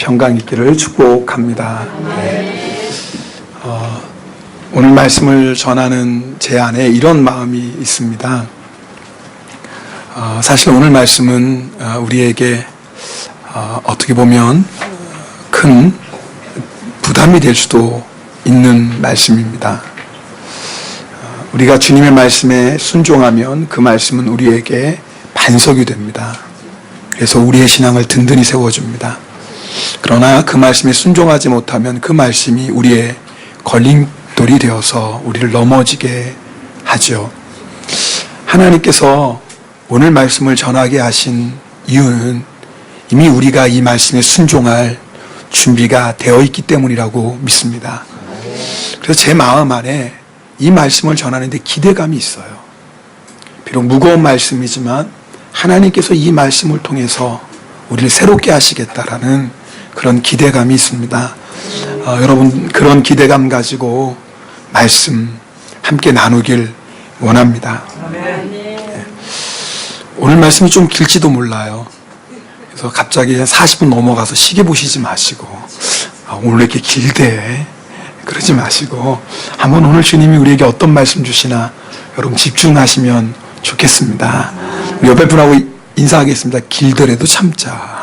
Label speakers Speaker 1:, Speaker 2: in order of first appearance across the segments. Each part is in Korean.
Speaker 1: 평강 있기를 축복합니다. 오늘 말씀을 전하는 제 안에 이런 마음이 있습니다. 사실 오늘 말씀은 우리에게 어떻게 보면 큰 부담이 될 수도 있는 말씀입니다. 우리가 주님의 말씀에 순종하면 그 말씀은 우리에게 반석이 됩니다. 그래서 우리의 신앙을 든든히 세워줍니다. 그러나 그 말씀에 순종하지 못하면 그 말씀이 우리의 걸림돌이 되어서 우리를 넘어지게 하죠. 하나님께서 오늘 말씀을 전하게 하신 이유는 이미 우리가 이 말씀에 순종할 준비가 되어 있기 때문이라고 믿습니다. 그래서 제 마음 안에 이 말씀을 전하는데 기대감이 있어요. 비록 무거운 말씀이지만 하나님께서 이 말씀을 통해서 우리를 새롭게 하시겠다라는 그런 기대감이 있습니다. 여러분 그런 기대감 가지고 말씀 함께 나누길 원합니다. 오늘 말씀이 좀 길지도 몰라요. 그래서 갑자기 40분 넘어가서 시계 보시지 마시고 오늘 왜 이렇게 길대? 그러지 마시고 한번 오늘 주님이 우리에게 어떤 말씀 주시나 여러분 집중하시면 좋겠습니다. 옆에 분하고 인사하겠습니다. 길더라도 참자.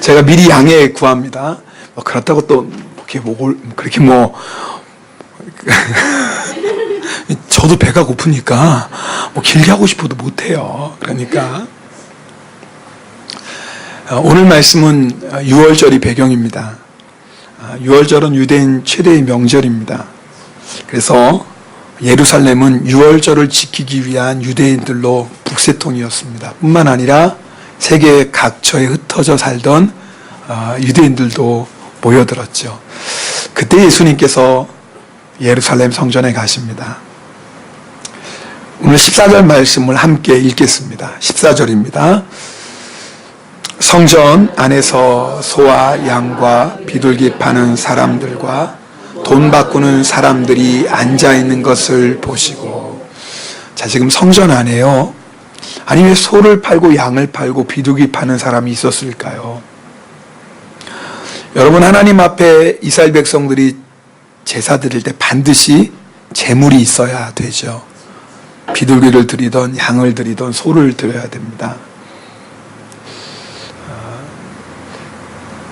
Speaker 1: 제가 미리 양해 구합니다. 그렇다고 또 그렇게 저도 배가 고프니까 길게 하고 싶어도 못해요. 그러니까 오늘 말씀은 6월절이 배경입니다. 6월절은 유대인 최대의 명절입니다. 그래서 예루살렘은 6월절을 지키기 위한 유대인들로 북새통이었습니다. 뿐만 아니라 세계 각처에 흩어져 살던 유대인들도 모여들었죠. 그때 예수님께서 예루살렘 성전에 가십니다. 오늘 14절 말씀을 함께 읽겠습니다. 14절입니다. 성전 안에서 소와 양과 비둘기 파는 사람들과 돈 바꾸는 사람들이 앉아있는 것을 보시고, 자, 지금 성전 안에요. 아니 왜 소를 팔고 양을 팔고 비둘기 파는 사람이 있었을까요? 여러분 하나님 앞에 이스라엘 백성들이 제사 드릴 때 반드시 제물이 있어야 되죠. 비둘기를 드리던 양을 드리던 소를 드려야 됩니다.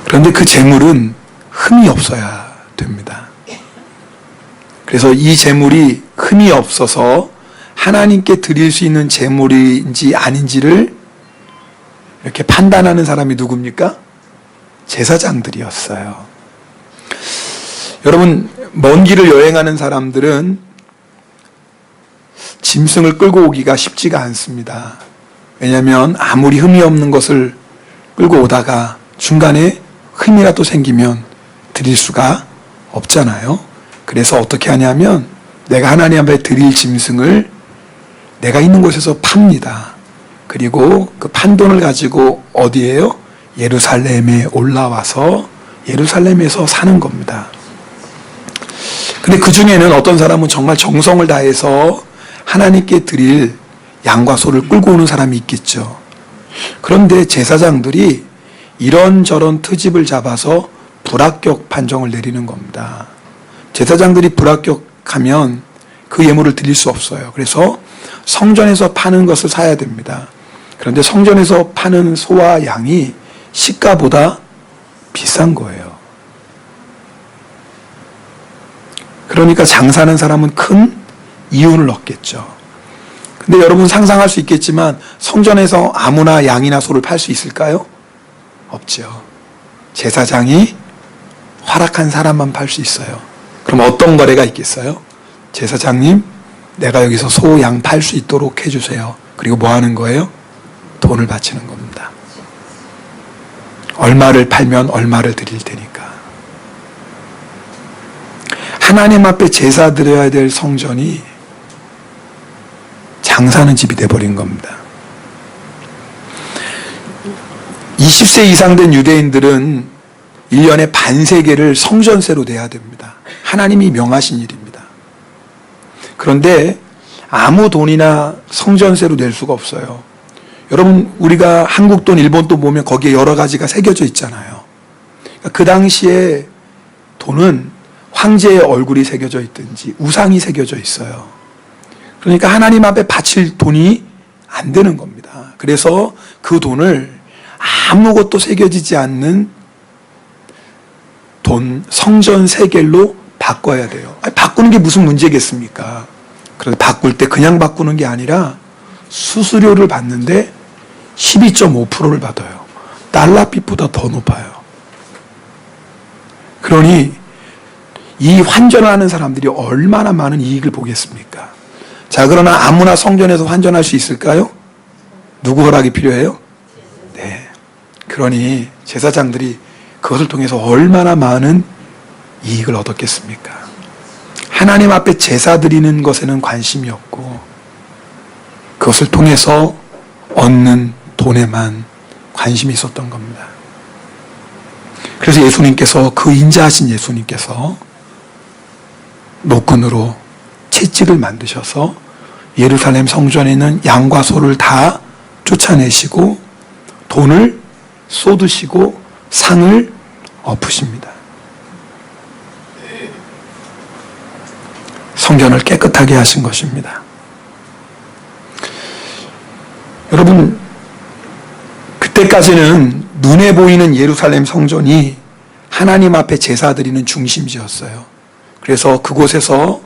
Speaker 1: 그런데 그 제물은 흠이 없어야 됩니다. 그래서 이 제물이 흠이 없어서 하나님께 드릴 수 있는 제물인지 아닌지를 이렇게 판단하는 사람이 누굽니까? 제사장들이었어요. 여러분, 먼 길을 여행하는 사람들은 짐승을 끌고 오기가 쉽지가 않습니다. 왜냐하면 아무리 흠이 없는 것을 끌고 오다가 중간에 흠이라도 생기면 드릴 수가 없잖아요. 그래서 어떻게 하냐면 내가 하나님 앞에 드릴 짐승을 내가 있는 곳에서 팝니다. 그리고 그 판 돈을 가지고 어디에요? 예루살렘에 올라와서 예루살렘에서 사는 겁니다. 근데 그 중에는 어떤 사람은 정말 정성을 다해서 하나님께 드릴 양과 소를 끌고 오는 사람이 있겠죠. 그런데 제사장들이 이런저런 트집을 잡아서 불합격 판정을 내리는 겁니다. 제사장들이 불합격하면 그 예물을 드릴 수 없어요. 그래서 성전에서 파는 것을 사야 됩니다. 그런데 성전에서 파는 소와 양이 시가보다 비싼 거예요. 그러니까 장사하는 사람은 큰 이윤을 얻겠죠. 근데 여러분 상상할 수 있겠지만 성전에서 아무나 양이나 소를 팔 수 있을까요? 없죠. 제사장이 허락한 사람만 팔 수 있어요. 그럼 어떤 거래가 있겠어요? 제사장님, 내가 여기서 소, 양 팔 수 있도록 해주세요. 그리고 뭐 하는 거예요? 돈을 바치는 겁니다. 얼마를 팔면 얼마를 드릴 테니까. 하나님 앞에 제사 드려야 될 성전이 장사하는 집이 돼버린 겁니다. 20세 이상 된 유대인들은 1년에 반세계를 성전세로 내야 됩니다. 하나님이 명하신 일입니다. 그런데 아무 돈이나 성전세로 낼 수가 없어요. 여러분, 우리가 한국 돈, 일본 돈 보면 거기에 여러 가지가 새겨져 있잖아요. 그 당시에 돈은 황제의 얼굴이 새겨져 있든지 우상이 새겨져 있어요. 그러니까 하나님 앞에 바칠 돈이 안 되는 겁니다. 그래서 그 돈을 아무것도 새겨지지 않는 돈, 성전 세겔로 바꿔야 돼요. 아니, 바꾸는 게 무슨 문제겠습니까? 그래서 바꿀 때 그냥 바꾸는 게 아니라 수수료를 받는데 12.5%를 받아요. 달러빚보다 더 높아요. 그러니 이 환전을 하는 사람들이 얼마나 많은 이익을 보겠습니까? 자, 그러나 아무나 성전에서 환전할 수 있을까요? 누구 허락이 필요해요? 네. 그러니 제사장들이 그것을 통해서 얼마나 많은 이익을 얻었겠습니까? 하나님 앞에 제사 드리는 것에는 관심이 없고 그것을 통해서 얻는 돈에만 관심이 있었던 겁니다. 그래서 예수님께서, 그 인자하신 예수님께서 노끈으로 채찍을 만드셔서 예루살렘 성전에 있는 양과 소를 다 쫓아내시고 돈을 쏟으시고 상을 엎으십니다. 성전을 깨끗하게 하신 것입니다. 여러분, 그때까지는 눈에 보이는 예루살렘 성전이 하나님 앞에 제사 드리는 중심지였어요. 그래서 그곳에서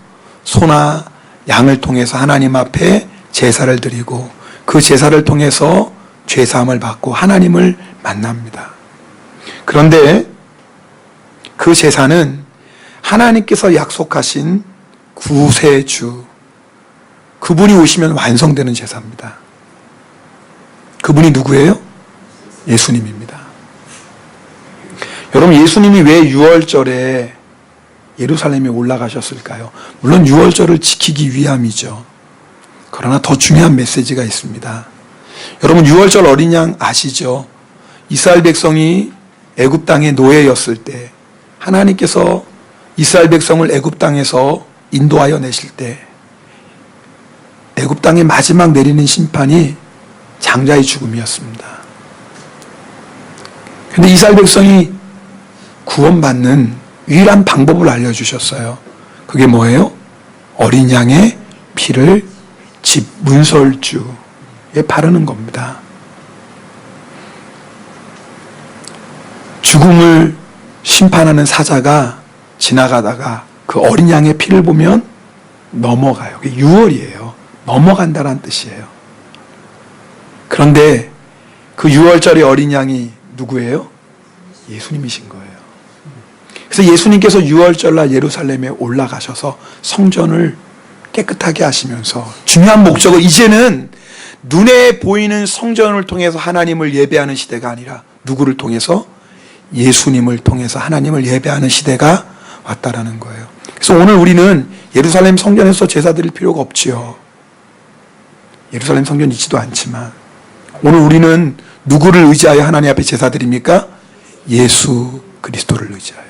Speaker 1: 소나 양을 통해서 하나님 앞에 제사를 드리고 그 제사를 통해서 죄사함을 받고 하나님을 만납니다. 그런데 그 제사는 하나님께서 약속하신 구세주, 그분이 오시면 완성되는 제사입니다. 그분이 누구예요? 예수님입니다. 여러분, 예수님이 왜 6월절에 예루살렘에 올라가셨을까요? 물론 6월절을 지키기 위함이죠. 그러나 더 중요한 메시지가 있습니다. 여러분, 6월절 어린 양 아시죠? 이스라엘 백성이 애굽 땅의 노예였을 때 하나님께서 이스라엘 백성을 애굽 땅에서 인도하여 내실 때 애굽 땅에 마지막 내리는 심판이 장자의 죽음이었습니다. 그런데 이스라엘 백성이 구원받는 유일한 방법을 알려주셨어요. 그게 뭐예요? 어린 양의 피를 집 문설주에 바르는 겁니다. 죽음을 심판하는 사자가 지나가다가 그 어린 양의 피를 보면 넘어가요. 그게 유월이에요. 넘어간다는 뜻이에요. 그런데 그 6월절의 어린 양이 누구예요? 예수님이신 거예요. 그래서 예수님께서 6월절날 예루살렘에 올라가셔서 성전을 깨끗하게 하시면서 중요한 목적은 이제는 눈에 보이는 성전을 통해서 하나님을 예배하는 시대가 아니라 누구를 통해서? 예수님을 통해서 하나님을 예배하는 시대가 왔다라는 거예요. 그래서 오늘 우리는 예루살렘 성전에서 제사 드릴 필요가 없지요. 예루살렘 성전 있지도 않지만 오늘 우리는 누구를 의지하여 하나님 앞에 제사 드립니까? 예수 그리스도를 의지하여.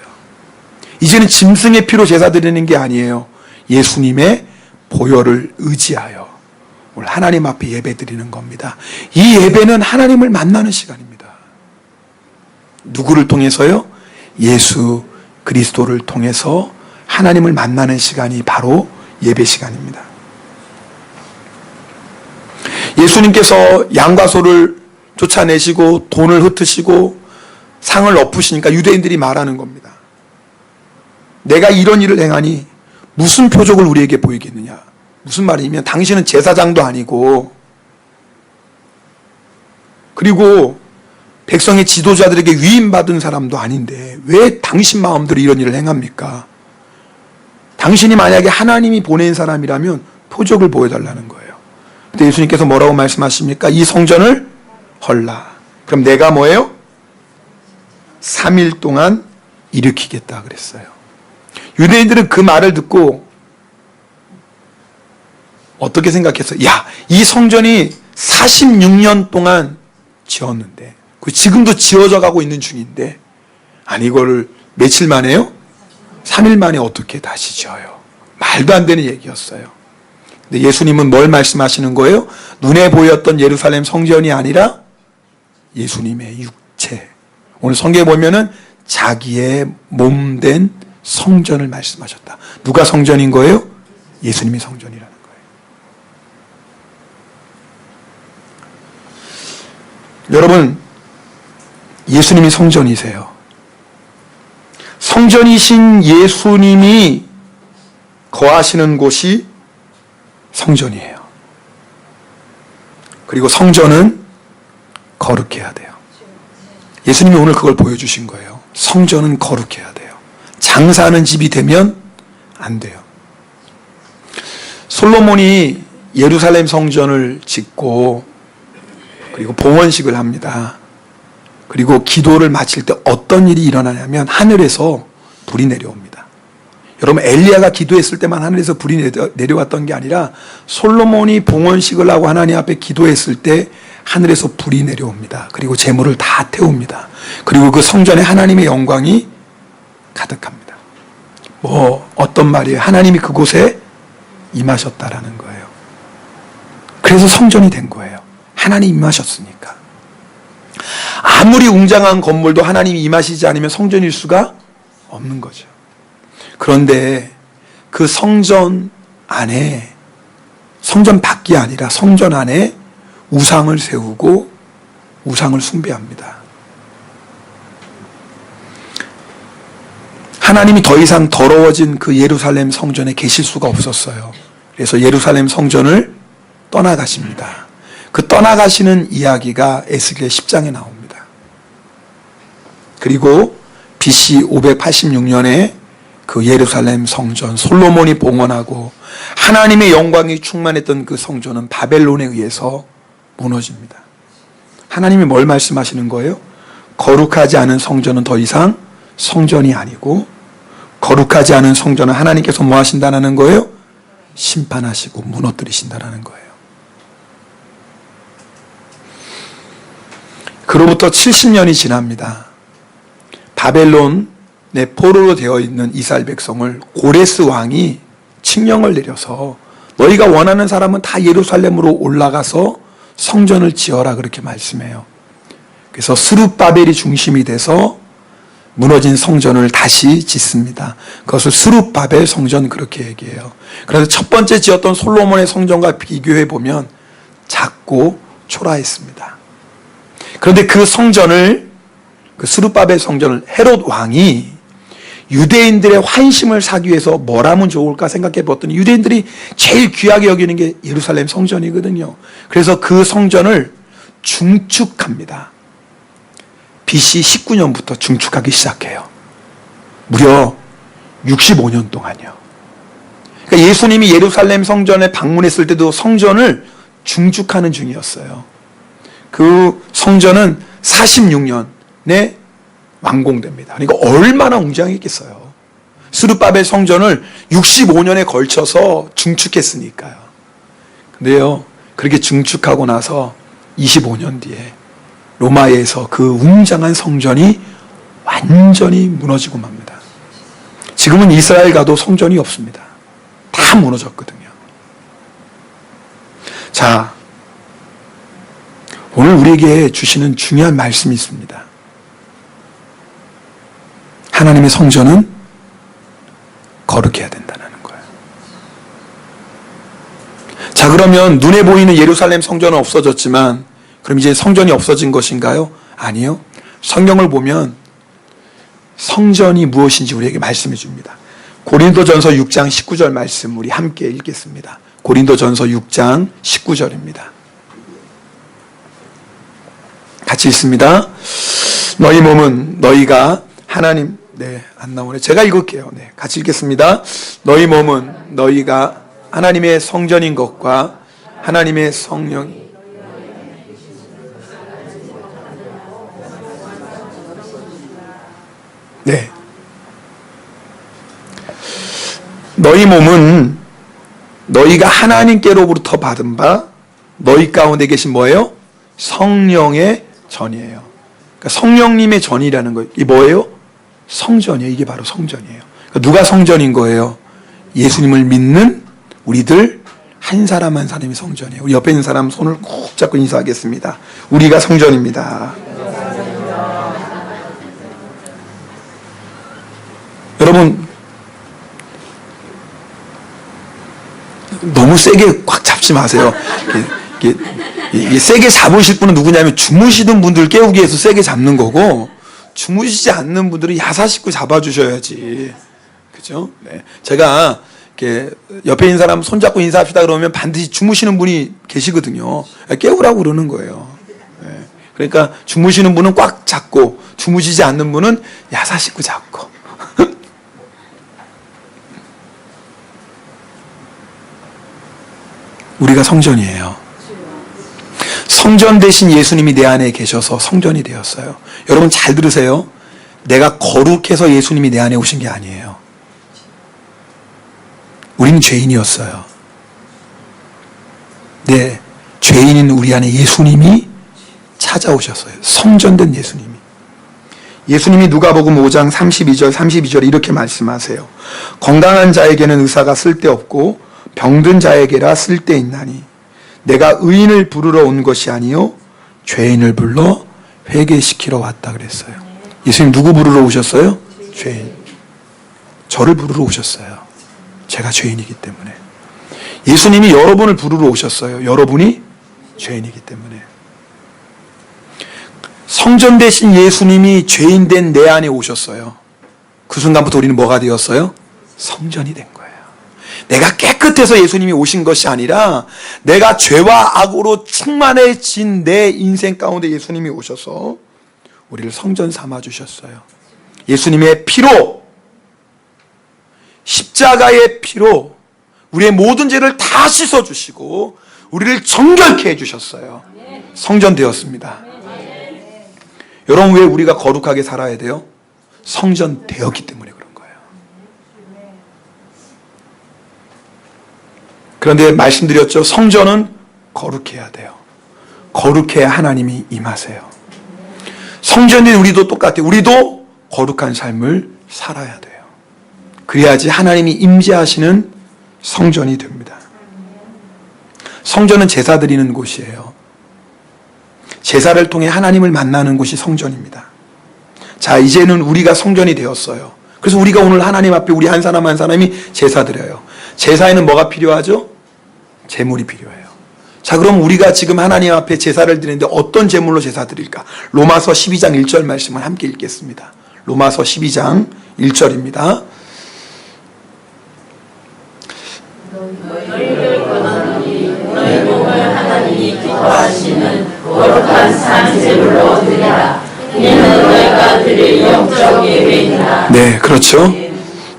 Speaker 1: 이제는 짐승의 피로 제사 드리는 게 아니에요. 예수님의 보혈을 의지하여 오늘 하나님 앞에 예배 드리는 겁니다. 이 예배는 하나님을 만나는 시간입니다. 누구를 통해서요? 예수 그리스도를 통해서 하나님을 만나는 시간이 바로 예배 시간입니다. 예수님께서 양과 소를 쫓아내시고 돈을 흩으시고 상을 엎으시니까 유대인들이 말하는 겁니다. 내가 이런 일을 행하니 무슨 표적을 우리에게 보이겠느냐. 무슨 말이냐면 당신은 제사장도 아니고 그리고 백성의 지도자들에게 위임받은 사람도 아닌데 왜 당신 마음대로 이런 일을 행합니까? 당신이 만약에 하나님이 보낸 사람이라면 표적을 보여달라는 거예요. 근데 예수님께서 뭐라고 말씀하십니까? 이 성전을 헐라. 그럼 내가 뭐예요? 3일 동안 일으키겠다 그랬어요. 유대인들은 그 말을 듣고 어떻게 생각했어요? 야, 이 성전이 46년 동안 지었는데 지금도 지어져 가고 있는 중인데 아니 이거를 며칠 만에요? 3일 만에 어떻게 다시 지어요? 말도 안 되는 얘기였어요. 근데 예수님은 뭘 말씀하시는 거예요? 눈에 보였던 예루살렘 성전이 아니라 예수님의 육체. 오늘 성경에 보면은 자기의 몸된 성전을 말씀하셨다. 누가 성전인 거예요? 예수님이 성전이라는 거예요. 여러분, 예수님이 성전이세요. 성전이신 예수님이 거하시는 곳이 성전이에요. 그리고 성전은 거룩해야 돼요. 예수님이 오늘 그걸 보여주신 거예요. 성전은 거룩해야 돼요. 장사하는 집이 되면 안 돼요. 솔로몬이 예루살렘 성전을 짓고 그리고 봉헌식을 합니다. 그리고 기도를 마칠 때 어떤 일이 일어나냐면 하늘에서 불이 내려옵니다. 여러분, 엘리야가 기도했을 때만 하늘에서 불이 내려왔던 게 아니라 솔로몬이 봉헌식을 하고 하나님 앞에 기도했을 때 하늘에서 불이 내려옵니다. 그리고 재물을 다 태웁니다. 그리고 그 성전에 하나님의 영광이 가득합니다. 어떤 말이에요? 하나님이 그곳에 임하셨다라는 거예요. 그래서 성전이 된 거예요. 하나님이 임하셨으니까. 아무리 웅장한 건물도 하나님이 임하시지 않으면 성전일 수가 없는 거죠. 그런데 그 성전 안에, 성전 밖이 아니라 성전 안에 우상을 세우고 우상을 숭배합니다. 하나님이 더 이상 더러워진 그 예루살렘 성전에 계실 수가 없었어요. 그래서 예루살렘 성전을 떠나가십니다. 그 떠나가시는 이야기가 에스겔 10장에 나옵니다. 그리고 BC 586년에 그 예루살렘 성전, 솔로몬이 봉헌하고 하나님의 영광이 충만했던 그 성전은 바벨론에 의해서 무너집니다. 하나님이 뭘 말씀하시는 거예요? 거룩하지 않은 성전은 더 이상 성전이 아니고, 거룩하지 않은 성전은 하나님께서 뭐 하신다는 거예요? 심판하시고 무너뜨리신다는 거예요. 그로부터 70년이 지납니다. 바벨론의 포로로 되어 있는 이스라엘 백성을 고레스 왕이 칙령을 내려서 너희가 원하는 사람은 다 예루살렘으로 올라가서 성전을 지어라, 그렇게 말씀해요. 그래서 스룹바벨이 중심이 돼서 무너진 성전을 다시 짓습니다. 그것을 스룹바벨 성전, 그렇게 얘기해요. 그래서 첫 번째 지었던 솔로몬의 성전과 비교해 보면 작고 초라했습니다. 그런데 그 성전을, 그 스룹바벨 성전을 헤롯 왕이 유대인들의 환심을 사기 위해서 뭘 하면 좋을까 생각해 봤더니 유대인들이 제일 귀하게 여기는 게 예루살렘 성전이거든요. 그래서 그 성전을 중축합니다. BC 19년부터 중축하기 시작해요. 무려 65년 동안요. 그러니까 예수님이 예루살렘 성전에 방문했을 때도 성전을 중축하는 중이었어요. 그 성전은 46년에 완공됩니다. 그러니까 얼마나 웅장했겠어요. 스룹바벨 성전을 65년에 걸쳐서 중축했으니까요. 근데요, 그렇게 중축하고 나서 25년 뒤에 로마에서 그 웅장한 성전이 완전히 무너지고 맙니다. 지금은 이스라엘 가도 성전이 없습니다. 다 무너졌거든요. 자, 오늘 우리에게 주시는 중요한 말씀이 있습니다. 하나님의 성전은 거룩해야 된다는 거예요. 자, 그러면 눈에 보이는 예루살렘 성전은 없어졌지만 그럼 이제 성전이 없어진 것인가요? 아니요. 성경을 보면 성전이 무엇인지 우리에게 말씀해 줍니다. 고린도전서 6장 19절 말씀 우리 함께 읽겠습니다. 고린도전서 6장 19절입니다. 같이 읽습니다. 너희 몸은 너희가 하나님, 안 나오네. 제가 읽을게요. 같이 읽겠습니다. 너희 몸은 너희가 하나님의 성전인 것과 하나님의 성령이 너희 몸은 너희가 하나님께로부터 받은 바 너희 가운데 계신 뭐예요? 성령의 전이에요. 그러니까 성령님의 전이라는 거, 이게 뭐예요? 성전이에요. 이게 바로 성전이에요. 그러니까 누가 성전인 거예요? 예수님을 믿는 우리들 한 사람 한 사람이 성전이에요. 우리 옆에 있는 사람 손을 꼭 잡고 인사하겠습니다. 우리가 성전입니다. 여러분, 너무 세게 꽉 잡지 마세요. 이게 세게 잡으실 분은 누구냐면 주무시는 분들 깨우기 위해서 세게 잡는 거고, 주무시지 않는 분들은 야사식구 잡아주셔야지. 그죠? 네. 제가 이렇게 옆에 있는 사람 손잡고 인사합시다 그러면 반드시 주무시는 분이 계시거든요. 깨우라고 그러는 거예요. 네. 그러니까 주무시는 분은 꽉 잡고, 주무시지 않는 분은 야사식구 잡고. 우리가 성전이에요. 성전 대신 예수님이 내 안에 계셔서 성전이 되었어요. 여러분 잘 들으세요. 내가 거룩해서 예수님이 내 안에 오신 게 아니에요. 우리는 죄인이었어요. 네, 죄인인 우리 안에 예수님이 찾아오셨어요. 성전된 예수님이. 예수님이 누가복음 5장 32절 이렇게 말씀하세요. 건강한 자에게는 의사가 쓸데없고 병든 자에게라 쓸데있나니 내가 의인을 부르러 온 것이 아니요 죄인을 불러 회개시키러 왔다 그랬어요. 예수님 누구 부르러 오셨어요? 죄인. 저를 부르러 오셨어요. 제가 죄인이기 때문에. 예수님이 여러분을 부르러 오셨어요. 여러분이 죄인이기 때문에. 성전 대신 예수님이 죄인 된 내 안에 오셨어요. 그 순간부터 우리는 뭐가 되었어요? 성전이 된 거예요. 내가 깨끗해서 예수님이 오신 것이 아니라 내가 죄와 악으로 충만해진 내 인생 가운데 예수님이 오셔서 우리를 성전 삼아 주셨어요. 예수님의 피로, 십자가의 피로 우리의 모든 죄를 다 씻어주시고 우리를 정결케 해주셨어요. 성전 되었습니다. 여러분 왜 우리가 거룩하게 살아야 돼요? 성전 되었기 때문에 그런 거예요. 그런데 말씀드렸죠. 성전은 거룩해야 돼요. 거룩해야 하나님이 임하세요. 성전인 우리도 똑같아요. 우리도 거룩한 삶을 살아야 돼요. 그래야지 하나님이 임재하시는 성전이 됩니다. 성전은 제사 드리는 곳이에요. 제사를 통해 하나님을 만나는 곳이 성전입니다. 자, 이제는 우리가 성전이 되었어요. 그래서 우리가 오늘 하나님 앞에 우리 한 사람 한 사람이 제사 드려요. 제사에는 뭐가 필요하죠? 제물이 필요해요. 자, 그럼 우리가 지금 하나님 앞에 제사를 드리는데 어떤 제물로 제사 드릴까? 로마서 12장 1절 말씀을 함께 읽겠습니다. 로마서 12장 1절입니다.
Speaker 2: 너희를 권하노니 너희 몸을 하나님이 기뻐하시는 거룩한 산제물로 드리라. 이는 너희가 드릴 영적 예배이니라.
Speaker 1: 네, 그렇죠.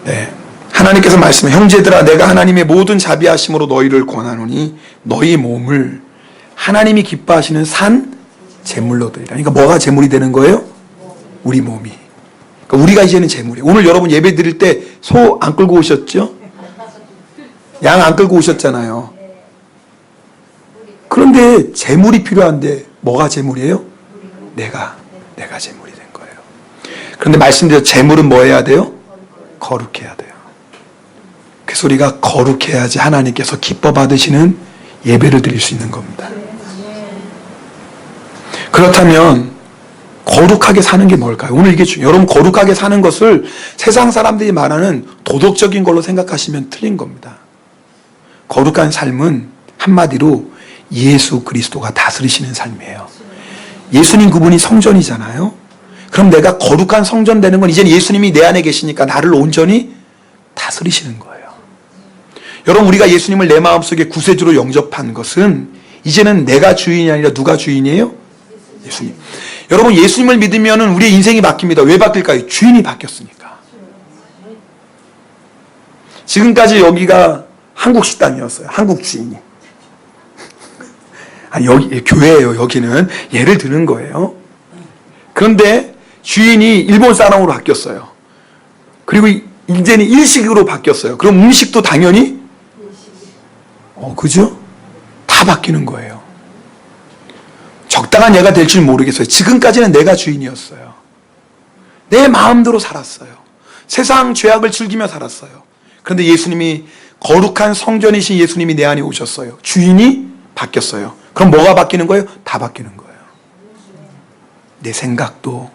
Speaker 1: 네, 하나님께서 말씀해 형제들아 내가 하나님의 모든 자비하심으로 너희를 권하노니 너희 몸을 하나님이 기뻐하시는 산 제물로 드리라. 그러니까 뭐가 제물이 되는 거예요? 우리 몸이. 그러니까 우리가 이제는 제물이에요. 오늘 여러분 예배 드릴 때 소 안 끌고 오셨죠? 양 안 끌고 오셨잖아요. 그런데 제물이 필요한데 뭐가 제물이에요? 내가 제물이 된 거예요. 그런데 말씀드렸죠. 제물은 뭐 해야 돼요? 거룩해야 돼요. 그래서 우리가 거룩해야지 하나님께서 기뻐 받으시는 예배를 드릴 수 있는 겁니다. 그렇다면 거룩하게 사는 게 뭘까요? 오늘 이게 여러분 거룩하게 사는 것을 세상 사람들이 말하는 도덕적인 걸로 생각하시면 틀린 겁니다. 거룩한 삶은 한마디로 예수 그리스도가 다스리시는 삶이에요. 예수님 그분이 성전이잖아요. 그럼 내가 거룩한 성전 되는 건 이제는 예수님이 내 안에 계시니까 나를 온전히 다스리시는 거예요. 여러분 우리가 예수님을 내 마음속에 구세주로 영접한 것은 이제는 내가 주인이 아니라 누가 주인이에요? 예수님. 여러분 예수님을 믿으면 우리의 인생이 바뀝니다. 왜 바뀔까요? 주인이 바뀌었으니까. 지금까지 여기가 한국 식당이었어요. 한국 주인이. 여기 교회예요. 여기는 예를 드는 거예요. 그런데 주인이 일본 사람으로 바뀌었어요. 그리고 이제는 일식으로 바뀌었어요. 그럼 음식도 당연히 그죠? 다 바뀌는 거예요. 적당한 예가 될 줄 모르겠어요. 지금까지는 내가 주인이었어요. 내 마음대로 살았어요. 세상 죄악을 즐기며 살았어요. 그런데 예수님이 거룩한 성전이신 예수님이 내 안에 오셨어요. 주인이 바뀌었어요. 그럼 뭐가 바뀌는 거예요? 다 바뀌는 거예요. 내 생각도,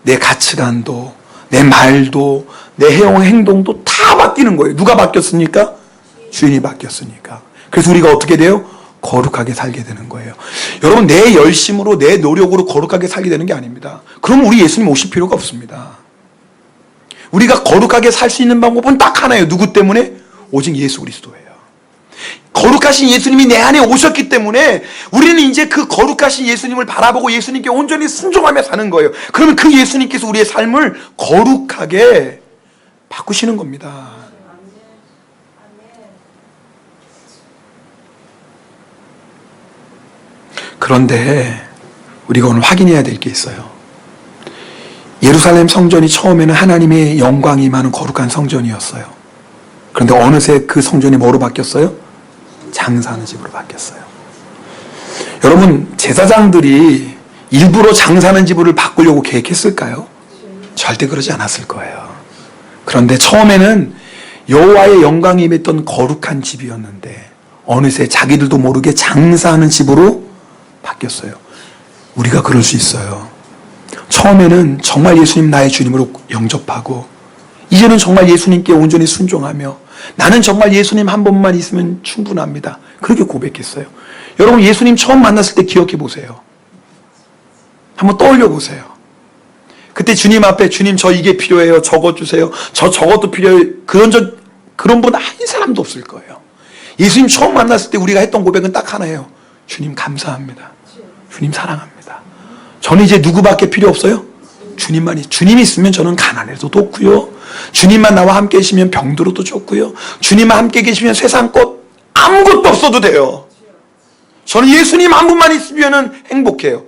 Speaker 1: 내 가치관도, 내 말도, 내 해용 행동도 다 바뀌는 거예요. 누가 바뀌었습니까? 주인이 바뀌었으니까. 그래서 우리가 어떻게 돼요? 거룩하게 살게 되는 거예요. 여러분, 내 열심으로, 내 노력으로 거룩하게 살게 되는 게 아닙니다. 그럼 우리 예수님 오실 필요가 없습니다. 우리가 거룩하게 살 수 있는 방법은 딱 하나예요. 누구 때문에? 오직 예수 그리스도예요. 거룩하신 예수님이 내 안에 오셨기 때문에 우리는 이제 그 거룩하신 예수님을 바라보고 예수님께 온전히 순종하며 사는 거예요. 그러면 그 예수님께서 우리의 삶을 거룩하게 바꾸시는 겁니다. 그런데 우리가 오늘 확인해야 될 게 있어요. 예루살렘 성전이 처음에는 하나님의 영광이 임하는 거룩한 성전이었어요. 그런데 어느새 그 성전이 뭐로 바뀌었어요? 장사하는 집으로 바뀌었어요. 여러분, 제사장들이 일부러 장사하는 집으로 바꾸려고 계획했을까요? 절대 그러지 않았을 거예요. 그런데 처음에는 여호와의 영광이 임했던 거룩한 집이었는데 어느새 자기들도 모르게 장사하는 집으로 바뀌었어요. 우리가 그럴 수 있어요. 처음에는 정말 예수님 나의 주님으로 영접하고 이제는 정말 예수님께 온전히 순종하며 나는 정말 예수님 한 번만 있으면 충분합니다. 그렇게 고백했어요. 여러분, 예수님 처음 만났을 때 기억해 보세요. 한번 떠올려 보세요. 그때 주님 앞에 주님 저 이게 필요해요. 저것 주세요. 저것도 필요해요. 그런 분 한 사람도 없을 거예요. 예수님 처음 만났을 때 우리가 했던 고백은 딱 하나예요. 주님 감사합니다. 주님 사랑합니다. 저는 이제 누구밖에 필요 없어요? 주님만이. 주님이 있으면 저는 가난해도 좋고요. 주님만 나와 함께 계시면 병들어도 좋고요. 주님만 함께 계시면 세상 것 아무것도 없어도 돼요. 저는 예수님 한 분만 있으면 행복해요.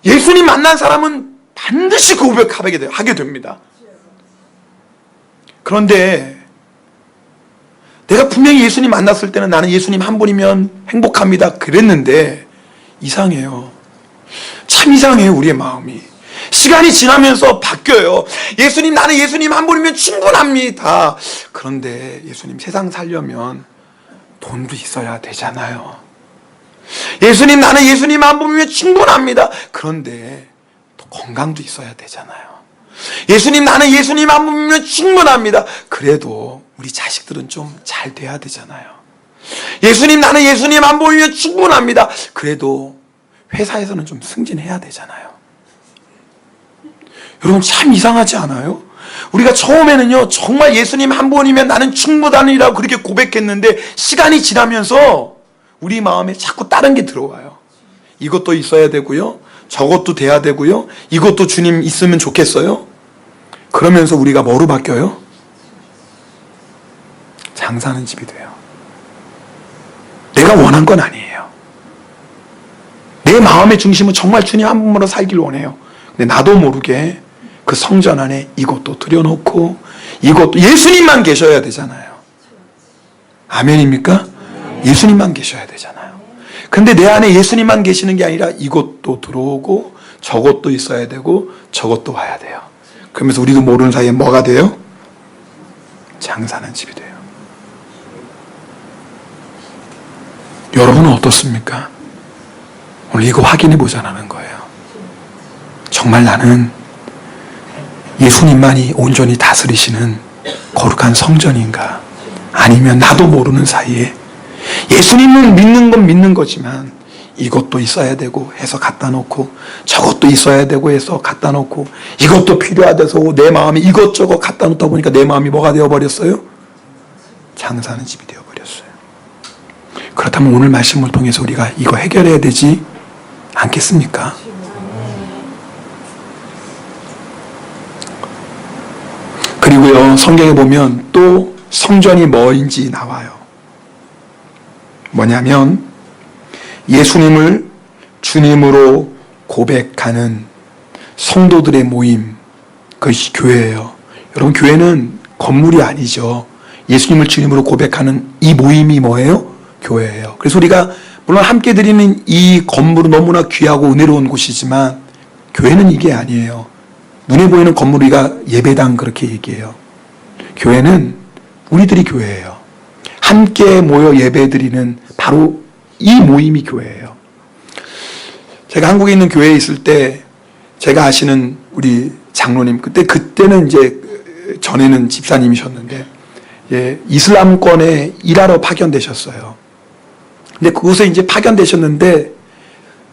Speaker 1: 예수님 만난 사람은 반드시 그 고백하게 됩니다. 그런데 내가 분명히 예수님 만났을 때는 나는 예수님 한 분이면 행복합니다 그랬는데 이상해요. 참 이상해요. 우리의 마음이 시간이 지나면서 바뀌어요. 예수님, 나는 예수님 한 분이면 충분합니다. 그런데 예수님 세상 살려면 돈도 있어야 되잖아요. 예수님, 나는 예수님 한 분이면 충분합니다. 그런데 또 건강도 있어야 되잖아요. 예수님, 나는 예수님 한 분이면 충분합니다. 그래도 우리 자식들은 좀 잘 돼야 되잖아요. 예수님, 나는 예수님 한 분이면 충분합니다. 그래도 회사에서는 좀 승진해야 되잖아요. 여러분, 참 이상하지 않아요? 우리가 처음에는요 정말 예수님 한 분이면 나는 충분하니라고 그렇게 고백했는데 시간이 지나면서 우리 마음에 자꾸 다른 게 들어와요. 이것도 있어야 되고요, 저것도 돼야 되고요, 이것도 주님 있으면 좋겠어요. 그러면서 우리가 뭐로 바뀌어요? 장사하는 집이 돼요. 내가 원한 건 아니에요. 내 마음의 중심은 정말 주님 한 분으로 살길 원해요. 근데 나도 모르게 그 성전 안에 이것도 들여놓고 이것도, 예수님만 계셔야 되잖아요. 아멘입니까? 예수님만 계셔야 되잖아요. 근데 내 안에 예수님만 계시는 게 아니라 이것도 들어오고 저것도 있어야 되고 저것도 와야 돼요. 그러면서 우리도 모르는 사이에 뭐가 돼요? 장사하는 집이 돼요. 여러분은 어떻습니까? 오늘 이거 확인해 보자는 거예요. 정말 나는 예수님만이 온전히 다스리시는 거룩한 성전인가? 아니면 나도 모르는 사이에 예수님을 믿는 건 믿는 거지만 이것도 있어야 되고 해서 갖다 놓고 저것도 있어야 되고 해서 갖다 놓고 이것도 필요하대서 내 마음이 이것저것 갖다 놓다 보니까 내 마음이 뭐가 되어버렸어요? 장사하는 집이 되어버렸어요. 그렇다면 오늘 말씀을 통해서 우리가 이거 해결해야 되지 않겠습니까? 그리고요, 성경에 보면 또 성전이 뭐인지 나와요. 뭐냐면 예수님을 주님으로 고백하는 성도들의 모임, 그것이 교회예요. 여러분, 교회는 건물이 아니죠. 예수님을 주님으로 고백하는 이 모임이 뭐예요? 교회예요. 그래서 우리가 물론 함께 드리는 이 건물은 너무나 귀하고 은혜로운 곳이지만 교회는 이게 아니에요. 눈에 보이는 건물, 우리가 예배당 그렇게 얘기해요. 교회는 우리들이 교회예요. 함께 모여 예배드리는 바로 이 모임이 교회예요. 제가 한국에 있는 교회에 있을 때 제가 아시는 우리 장로님, 그때는 이제 전에는 집사님이셨는데, 예, 이슬람권에 일하러 파견되셨어요. 근데 그곳에 이제 파견되셨는데,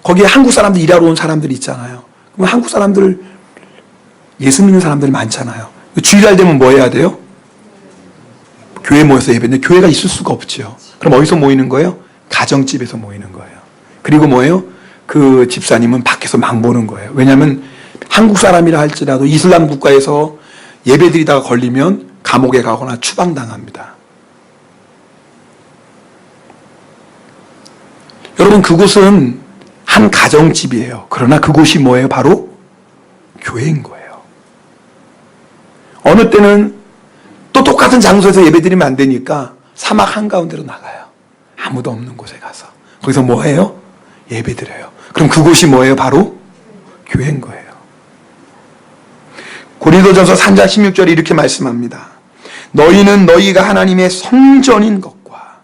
Speaker 1: 거기에 한국 사람들 일하러 온 사람들이 있잖아요. 그럼 한국 사람들, 예수 믿는 사람들이 많잖아요. 주일날 되면 뭐 해야 돼요? 교회 모여서 예배인데 교회가 있을 수가 없죠. 그럼 어디서 모이는 거예요? 가정집에서 모이는 거예요. 그리고 뭐예요? 그 집사님은 밖에서 막 보는 거예요. 왜냐하면 한국 사람이라 할지라도 이슬람 국가에서 예배드리다가 걸리면 감옥에 가거나 추방당합니다. 여러분, 그곳은 한 가정집이에요. 그러나 그곳이 뭐예요? 바로 교회인 거예요. 어느 때는 또 똑같은 장소에서 예배드리면 안 되니까 사막 한가운데로 나가요. 아무도 없는 곳에 가서. 거기서 뭐 해요? 예배드려요. 그럼 그곳이 뭐예요? 바로 교회인 거예요. 고린도전서 3장 16절에 이렇게 말씀합니다. 너희는 너희가 하나님의 성전인 것과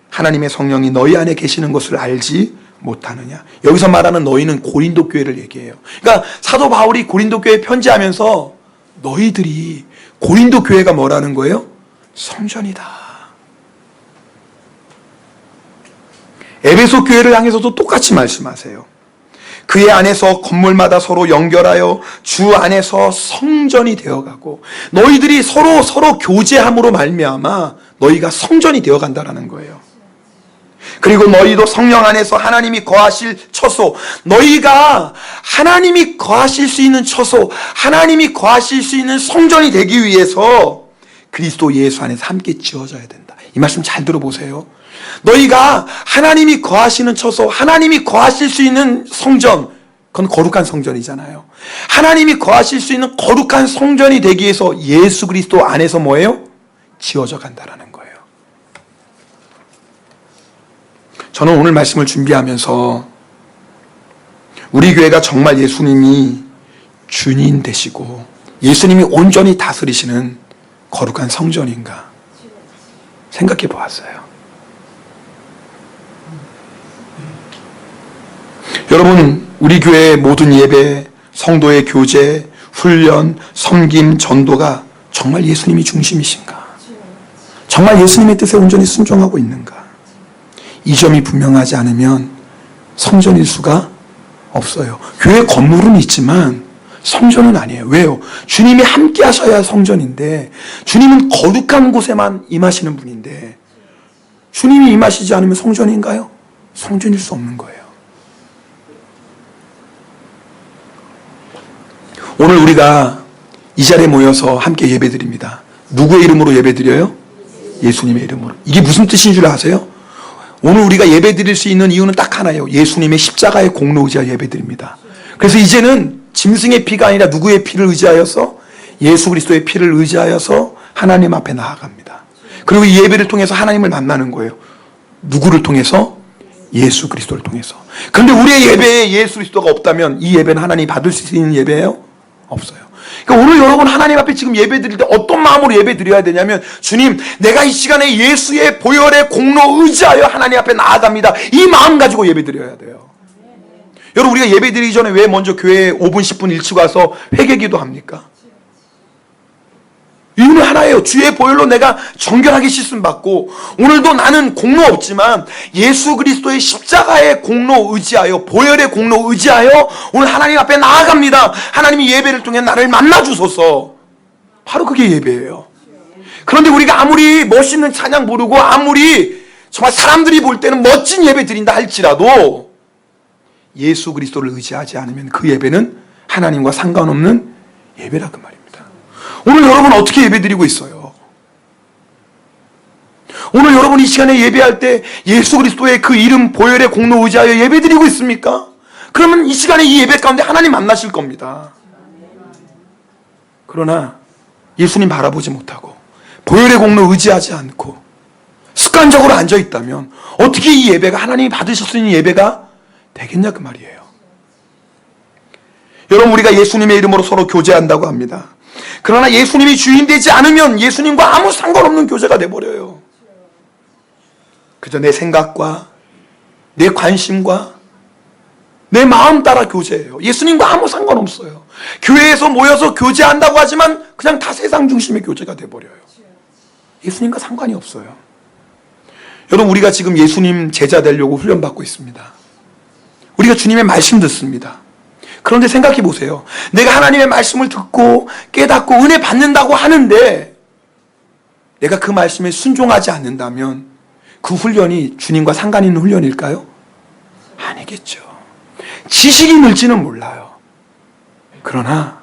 Speaker 1: 하나님의 성령이 너희 안에 계시는 것을 알지 못하느냐. 여기서 말하는 너희는 고린도 교회를 얘기해요. 그러니까 사도 바울이 고린도 교회에 편지하면서 너희들이 고린도 교회가 뭐라는 거예요? 성전이다. 에베소 교회를 향해서도 똑같이 말씀하세요. 그의 안에서 건물마다 서로 연결하여 주 안에서 성전이 되어가고 너희들이 서로 교제함으로 말미암아 너희가 성전이 되어간다라는 거예요. 그리고 너희도 성령 안에서 하나님이 거하실 처소, 너희가 하나님이 거하실 수 있는 처소, 하나님이 거하실 수 있는 성전이 되기 위해서 그리스도 예수 안에서 함께 지어져야 된다. 이 말씀 잘 들어보세요. 너희가 하나님이 거하시는 처소, 하나님이 거하실 수 있는 성전, 그건 거룩한 성전이잖아요. 하나님이 거하실 수 있는 거룩한 성전이 되기 위해서 예수 그리스도 안에서 뭐예요? 지어져 간다라는 거예요. 저는 오늘 말씀을 준비하면서 우리 교회가 정말 예수님이 주인 되시고 예수님이 온전히 다스리시는 거룩한 성전인가 생각해 보았어요. 여러분, 우리 교회의 모든 예배, 성도의 교제, 훈련, 섬김, 전도가 정말 예수님이 중심이신가? 정말 예수님의 뜻에 온전히 순종하고 있는가? 이 점이 분명하지 않으면 성전일 수가 없어요. 교회 건물은 있지만 성전은 아니에요. 왜요? 주님이 함께 하셔야 성전인데 주님은 거룩한 곳에만 임하시는 분인데 주님이 임하시지 않으면 성전인가요? 성전일 수 없는 거예요. 오늘 우리가 이 자리에 모여서 함께 예배드립니다. 누구의 이름으로 예배드려요? 예수님의 이름으로. 이게 무슨 뜻인 줄 아세요? 오늘 우리가 예배드릴 수 있는 이유는 딱 하나예요. 예수님의 십자가의 공로 의지하여 예배드립니다. 그래서 이제는 짐승의 피가 아니라 누구의 피를 의지하여서 예수 그리스도의 피를 의지하여서 하나님 앞에 나아갑니다. 그리고 이 예배를 통해서 하나님을 만나는 거예요. 누구를 통해서? 예수 그리스도를 통해서. 그런데 우리의 예배에 예수 그리스도가 없다면 이 예배는 하나님이 받을 수 있는 예배예요? 없어요. 그러니까 오늘 여러분 하나님 앞에 지금 예배 드릴 때 어떤 마음으로 예배 드려야 되냐면 주님, 내가 이 시간에 예수의 보혈의 공로 의지하여 하나님 앞에 나아갑니다. 이 마음 가지고 예배 드려야 돼요. 여러분, 우리가 예배 드리기 전에 왜 먼저 교회에 5분 10분 일찍 와서 회개기도 합니까? 이유는 하나예요. 주의 보혈로 내가 정결하게 씻음 받고 오늘도 나는 공로 없지만 예수 그리스도의 십자가의 공로 의지하여 보혈의 공로 의지하여 오늘 하나님 앞에 나아갑니다. 하나님이 예배를 통해 나를 만나주소서. 바로 그게 예배예요. 그런데 우리가 아무리 멋있는 찬양 부르고 아무리 정말 사람들이 볼 때는 멋진 예배 드린다 할지라도 예수 그리스도를 의지하지 않으면 그 예배는 하나님과 상관없는 예배라 그 말입니다. 오늘 여러분 어떻게 예배드리고 있어요? 오늘 여러분 이 시간에 예배할 때 예수 그리스도의 그 이름 보혈의 공로 의지하여 예배드리고 있습니까? 그러면 이 시간에 이 예배 가운데 하나님 만나실 겁니다. 그러나 예수님 바라보지 못하고 보혈의 공로 의지하지 않고 습관적으로 앉아있다면 어떻게 이 예배가 하나님이 받으실 수 있는 예배가 되겠냐 그 말이에요. 여러분, 우리가 예수님의 이름으로 서로 교제한다고 합니다. 그러나 예수님이 주인 되지 않으면 예수님과 아무 상관없는 교제가 돼버려요. 그저 내 생각과 내 관심과 내 마음 따라 교제해요. 예수님과 아무 상관없어요. 교회에서 모여서 교제한다고 하지만 그냥 다 세상 중심의 교제가 돼버려요. 예수님과 상관이 없어요. 여러분, 우리가 지금 예수님 제자 되려고 훈련받고 있습니다. 우리가 주님의 말씀 듣습니다. 그런데 생각해 보세요. 내가 하나님의 말씀을 듣고 깨닫고 은혜 받는다고 하는데 내가 그 말씀에 순종하지 않는다면 그 훈련이 주님과 상관 있는 훈련일까요? 아니겠죠. 지식이 늘지는 몰라요. 그러나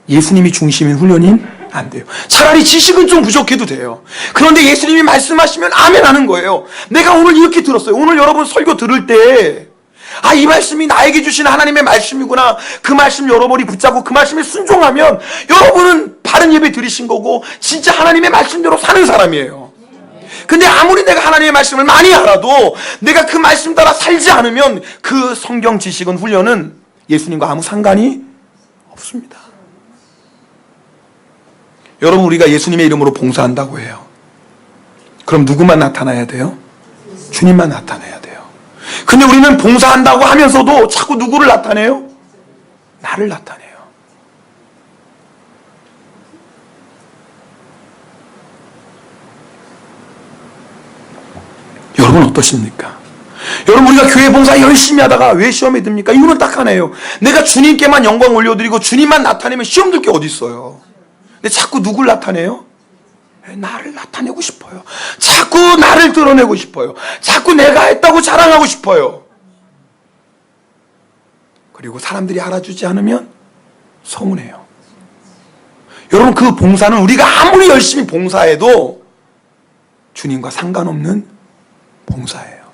Speaker 1: 예수님이 중심인 훈련인 안 돼요. 차라리 지식은 좀 부족해도 돼요. 그런데 예수님이 말씀하시면 아멘 하는 거예요. 내가 오늘 이렇게 들었어요. 오늘 여러분 설교 들을 때 이 말씀이 나에게 주신 하나님의 말씀이구나. 그 말씀 여러분이 붙잡고 그 말씀에 순종하면 여러분은 바른 예배 드리신 거고 진짜 하나님의 말씀대로 사는 사람이에요. 근데 아무리 내가 하나님의 말씀을 많이 알아도 내가 그 말씀 따라 살지 않으면 그 성경 지식은 훈련은 예수님과 아무 상관이 없습니다. 여러분, 우리가 예수님의 이름으로 봉사한다고 해요. 그럼 누구만 나타나야 돼요? 주님만 나타나야 돼요. 근데 우리는 봉사한다고 하면서도 자꾸 누구를 나타내요? 나를 나타내요. 여러분 어떠십니까? 여러분, 우리가 교회 봉사 열심히 하다가 왜 시험에 듭니까? 이유는 딱 하나예요. 내가 주님께만 영광 올려드리고 주님만 나타내면 시험 들 게 어디 있어요. 근데 자꾸 누굴 나타내요? 나를 나타내고 싶어요. 자꾸 나를 드러내고 싶어요. 자꾸 내가 했다고 자랑하고 싶어요. 그리고 사람들이 알아주지 않으면 서운해요. 여러분, 그 봉사는 우리가 아무리 열심히 봉사해도 주님과 상관없는 봉사예요.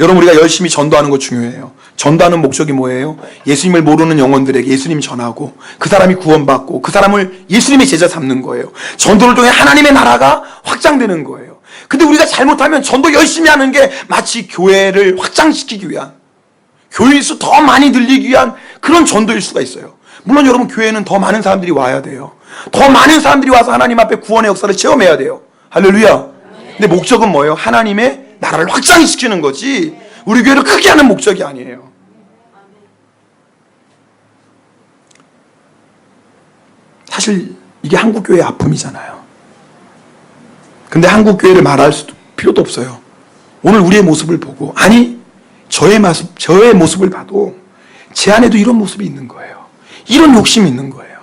Speaker 1: 여러분, 우리가 열심히 전도하는 거 중요해요. 전도하는 목적이 뭐예요? 예수님을 모르는 영혼들에게 예수님 전하고 그 사람이 구원받고 그 사람을 예수님의 제자 삼는 거예요. 전도를 통해 하나님의 나라가 확장되는 거예요. 근데 우리가 잘못하면 전도 열심히 하는 게 마치 교회를 확장시키기 위한, 교회 수 더 많이 늘리기 위한 그런 전도일 수가 있어요. 물론 여러분, 교회는 더 많은 사람들이 와야 돼요. 더 많은 사람들이 와서 하나님 앞에 구원의 역사를 체험해야 돼요. 할렐루야. 근데 목적은 뭐예요? 하나님의 나라를 확장시키는 거지 우리 교회를 크게 하는 목적이 아니에요. 사실 이게 한국교회의 아픔이잖아요. 근데 한국교회를 말할 필요도 없어요. 오늘 우리의 모습을 보고, 아니 저의 모습을 봐도 제 안에도 이런 모습이 있는 거예요. 이런 욕심이 있는 거예요.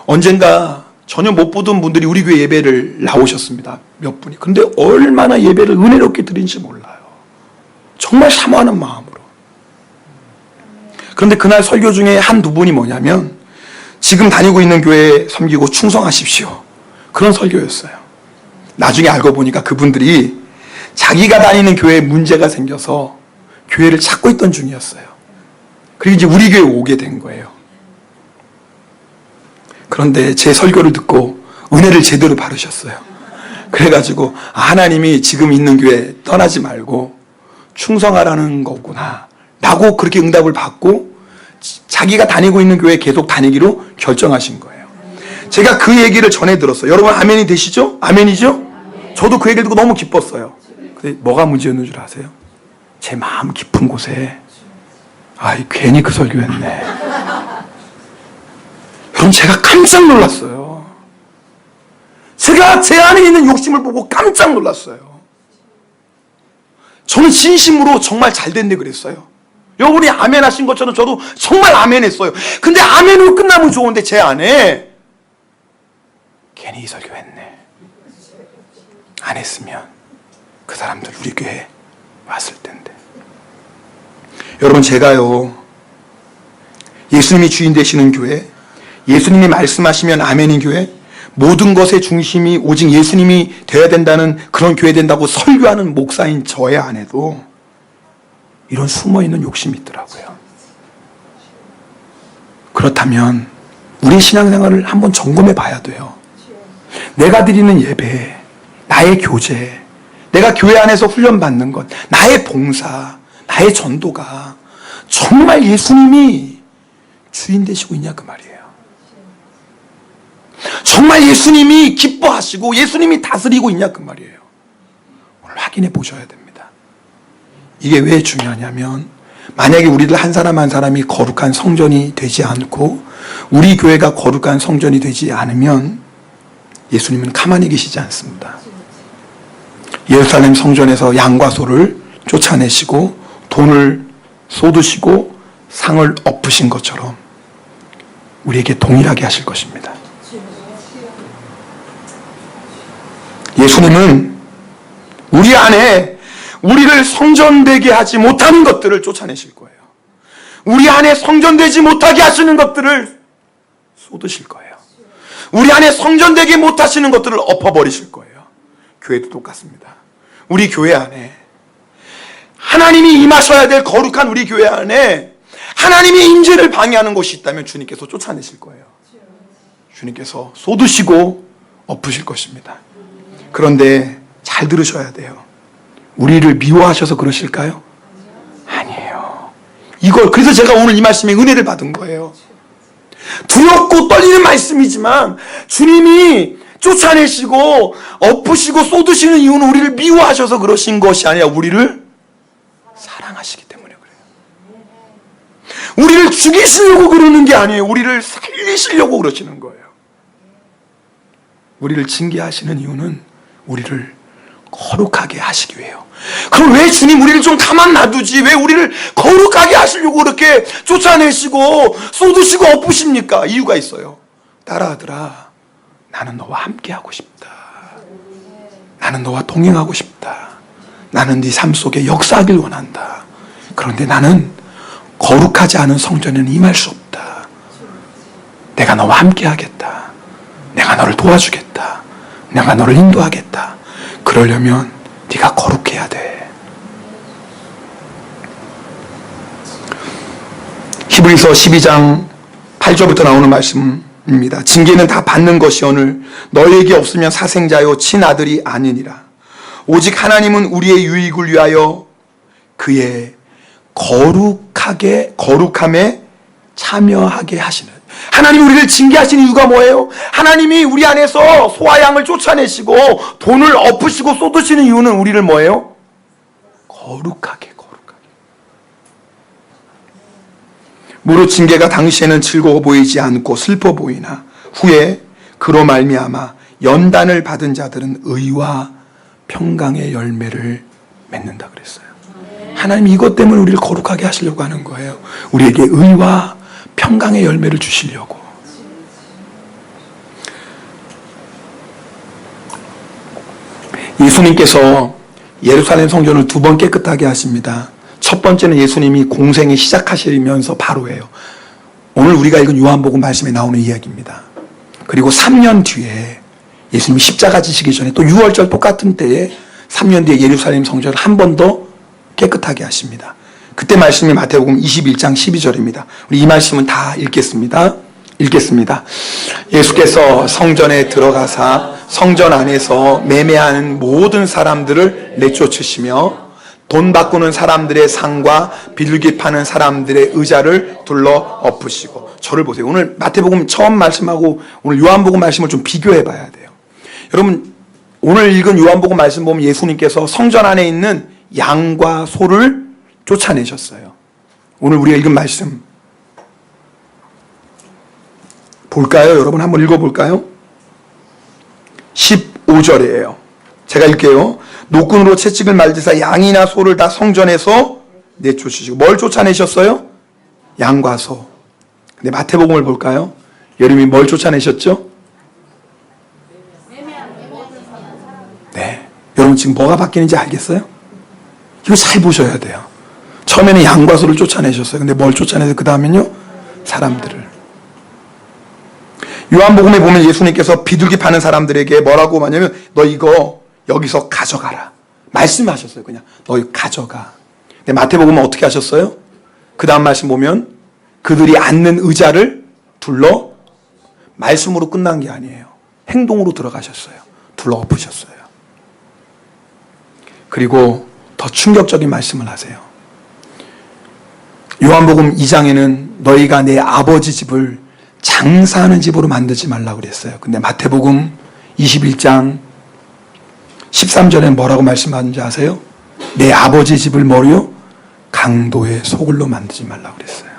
Speaker 1: 언젠가 전혀 못 보던 분들이 우리 교회 예배를 나오셨습니다. 몇 분이. 근데 얼마나 예배를 은혜롭게 드린지 몰라요. 정말 사모하는 마음으로. 그런데 그날 설교 중에 한두 분이 뭐냐면 지금 다니고 있는 교회에 섬기고 충성하십시오. 그런 설교였어요. 나중에 알고 보니까 그분들이 자기가 다니는 교회에 문제가 생겨서 교회를 찾고 있던 중이었어요. 그리고 이제 우리 교회에 오게 된 거예요. 그런데 제 설교를 듣고 은혜를 제대로 바르셨어요. 그래가지고 하나님이 지금 있는 교회 떠나지 말고 충성하라는 거구나 라고 그렇게 응답을 받고 자기가 다니고 있는 교회에 계속 다니기로 결정하신 거예요. 제가 그 얘기를 전해 들었어요. 여러분 아멘이 되시죠? 아멘이죠? 저도 그 얘기를 듣고 너무 기뻤어요. 근데 뭐가 문제였는 줄 아세요? 제 마음 깊은 곳에 괜히 그 설교했네. 여러분, 제가 깜짝 놀랐어요. 제가 제 안에 있는 욕심을 보고 깜짝 놀랐어요. 저는 진심으로 정말 잘 됐네 그랬어요. 여러분이 아멘 하신 것처럼 저도 정말 아멘 했어요. 근데 아멘으로 끝나면 좋은데 제 안에 괜히 이 설교했네. 안 했으면 그 사람들 우리 교회에 왔을 텐데. 여러분, 제가요 예수님이 주인 되시는 교회, 예수님이 말씀하시면 아멘인 교회, 모든 것의 중심이 오직 예수님이 되어야 된다는 그런 교회 된다고 설교하는 목사인 저의 안에도 이런 숨어있는 욕심이 있더라고요. 그렇다면 우리 신앙생활을 한번 점검해 봐야 돼요. 내가 드리는 예배, 나의 교제, 내가 교회 안에서 훈련받는 것, 나의 봉사, 나의 전도가 정말 예수님이 주인 되시고 있냐 그 말이에요. 정말 예수님이 기뻐하시고 예수님이 다스리고 있냐 그 말이에요. 오늘 확인해 보셔야 됩니다. 이게 왜 중요하냐면 만약에 우리들 한 사람 한 사람이 거룩한 성전이 되지 않고 우리 교회가 거룩한 성전이 되지 않으면 예수님은 가만히 계시지 않습니다. 예루살렘 성전에서 양과 소를 쫓아내시고 돈을 쏟으시고 상을 엎으신 것처럼 우리에게 동일하게 하실 것입니다. 예수님은 우리 안에 우리를 성전되게 하지 못하는 것들을 쫓아내실 거예요. 우리 안에 성전되지 못하게 하시는 것들을 쏟으실 거예요. 우리 안에 성전되게 못하시는 것들을 엎어버리실 거예요. 교회도 똑같습니다. 우리 교회 안에 하나님이 임하셔야 될 거룩한 우리 교회 안에 하나님의 임재를 방해하는 것이 있다면 주님께서 쫓아내실 거예요. 주님께서 쏟으시고 엎으실 것입니다. 그런데 잘 들으셔야 돼요. 우리를 미워하셔서 그러실까요? 아니에요. 그래서 제가 오늘 이 말씀에 은혜를 받은 거예요. 두렵고 떨리는 말씀이지만 주님이 쫓아내시고 엎으시고 쏟으시는 이유는 우리를 미워하셔서 그러신 것이 아니라 우리를 사랑하시기 때문에 그래요. 우리를 죽이시려고 그러는 게 아니에요. 우리를 살리시려고 그러시는 거예요. 우리를 징계하시는 이유는 우리를 거룩하게 하시기 위해요. 그럼 왜 주님 우리를 좀 가만 놔두지? 왜 우리를 거룩하게 하시려고 그렇게 쫓아내시고 쏟으시고 엎으십니까? 이유가 있어요. 딸아들아, 나는 너와 함께하고 싶다. 나는 너와 동행하고 싶다. 나는 네 삶 속에 역사하길 원한다. 그런데 나는 거룩하지 않은 성전에는 임할 수 없다. 내가 너와 함께하겠다. 내가 너를 도와주겠다. 내가 너를 인도하겠다. 그러려면 네가 거룩해야 돼. 히브리서 12장 8절부터 나오는 말씀입니다. 징계는 다 받는 것이오늘 너희에게 없으면 사생자요 친아들이 아니니라. 오직 하나님은 우리의 유익을 위하여 그의 거룩함에 참여하게 하시는. 하나님이 우리를 징계하시는 이유가 뭐예요? 하나님이 우리 안에서 소와 양을 쫓아내시고 돈을 엎으시고 쏟으시는 이유는 우리를 뭐예요? 거룩하게. 무릇 징계가 당시에는 즐거워 보이지 않고 슬퍼 보이나 후에 그로 말미암아 연단을 받은 자들은 의와 평강의 열매를 맺는다 그랬어요. 하나님이 이것 때문에 우리를 거룩하게 하시려고 하는 거예요. 우리에게 의와 평강의 열매를 주시려고. 예수님께서 예루살렘 성전을 2번 깨끗하게 하십니다. 첫 번째는 예수님이 공생이 시작하시면서 바로예요. 오늘 우리가 읽은 요한복음 말씀에 나오는 이야기입니다. 그리고 3년 뒤에 예수님이 십자가 지시기 전에 또 6월절 똑같은 때에 3년 뒤에 예루살렘 성전을 한 번 더 깨끗하게 하십니다. 그때 말씀이 마태복음 21장 12절입니다. 우리 이 말씀은 다 읽겠습니다. 예수께서 성전에 들어가사 성전 안에서 매매하는 모든 사람들을 내쫓으시며 돈 바꾸는 사람들의 상과 비둘기 파는 사람들의 의자를 둘러 엎으시고. 저를 보세요. 오늘 마태복음 처음 말씀하고 오늘 요한복음 말씀을 좀 비교해 봐야 돼요. 여러분 오늘 읽은 요한복음 말씀 보면 예수님께서 성전 안에 있는 양과 소를 쫓아내셨어요. 오늘 우리가 읽은 말씀 볼까요? 여러분 한번 읽어볼까요? 15절이에요. 제가 읽게요. 노끈으로 채찍을 말지사 양이나 소를 다 성전에서 내쫓으시고. 뭘 쫓아내셨어요? 양과 소. 근데 마태복음을 볼까요? 여러분이 뭘 쫓아내셨죠? 네. 여러분 지금 뭐가 바뀌는지 알겠어요? 이거 잘 보셔야 돼요. 처음에는 양과 소를 쫓아내셨어요. 근데 뭘 쫓아내서 그 다음엔요? 사람들을. 요한복음에 보면 예수님께서 비둘기 파는 사람들에게 뭐라고 하냐면 너 이거 여기서 가져가라. 말씀하셨어요. 그냥 너 이거 가져가. 근데 마태복음은 어떻게 하셨어요? 그 다음 말씀 보면 그들이 앉는 의자를 둘러. 말씀으로 끝난 게 아니에요. 행동으로 들어가셨어요. 둘러 엎으셨어요. 그리고 더 충격적인 말씀을 하세요. 요한복음 2장에는 너희가 내 아버지 집을 장사하는 집으로 만들지 말라고 그랬어요. 근데 마태복음 21장 13절에 뭐라고 말씀하는지 아세요? 내 아버지 집을 뭐요? 강도의 소굴로 만들지 말라고 그랬어요.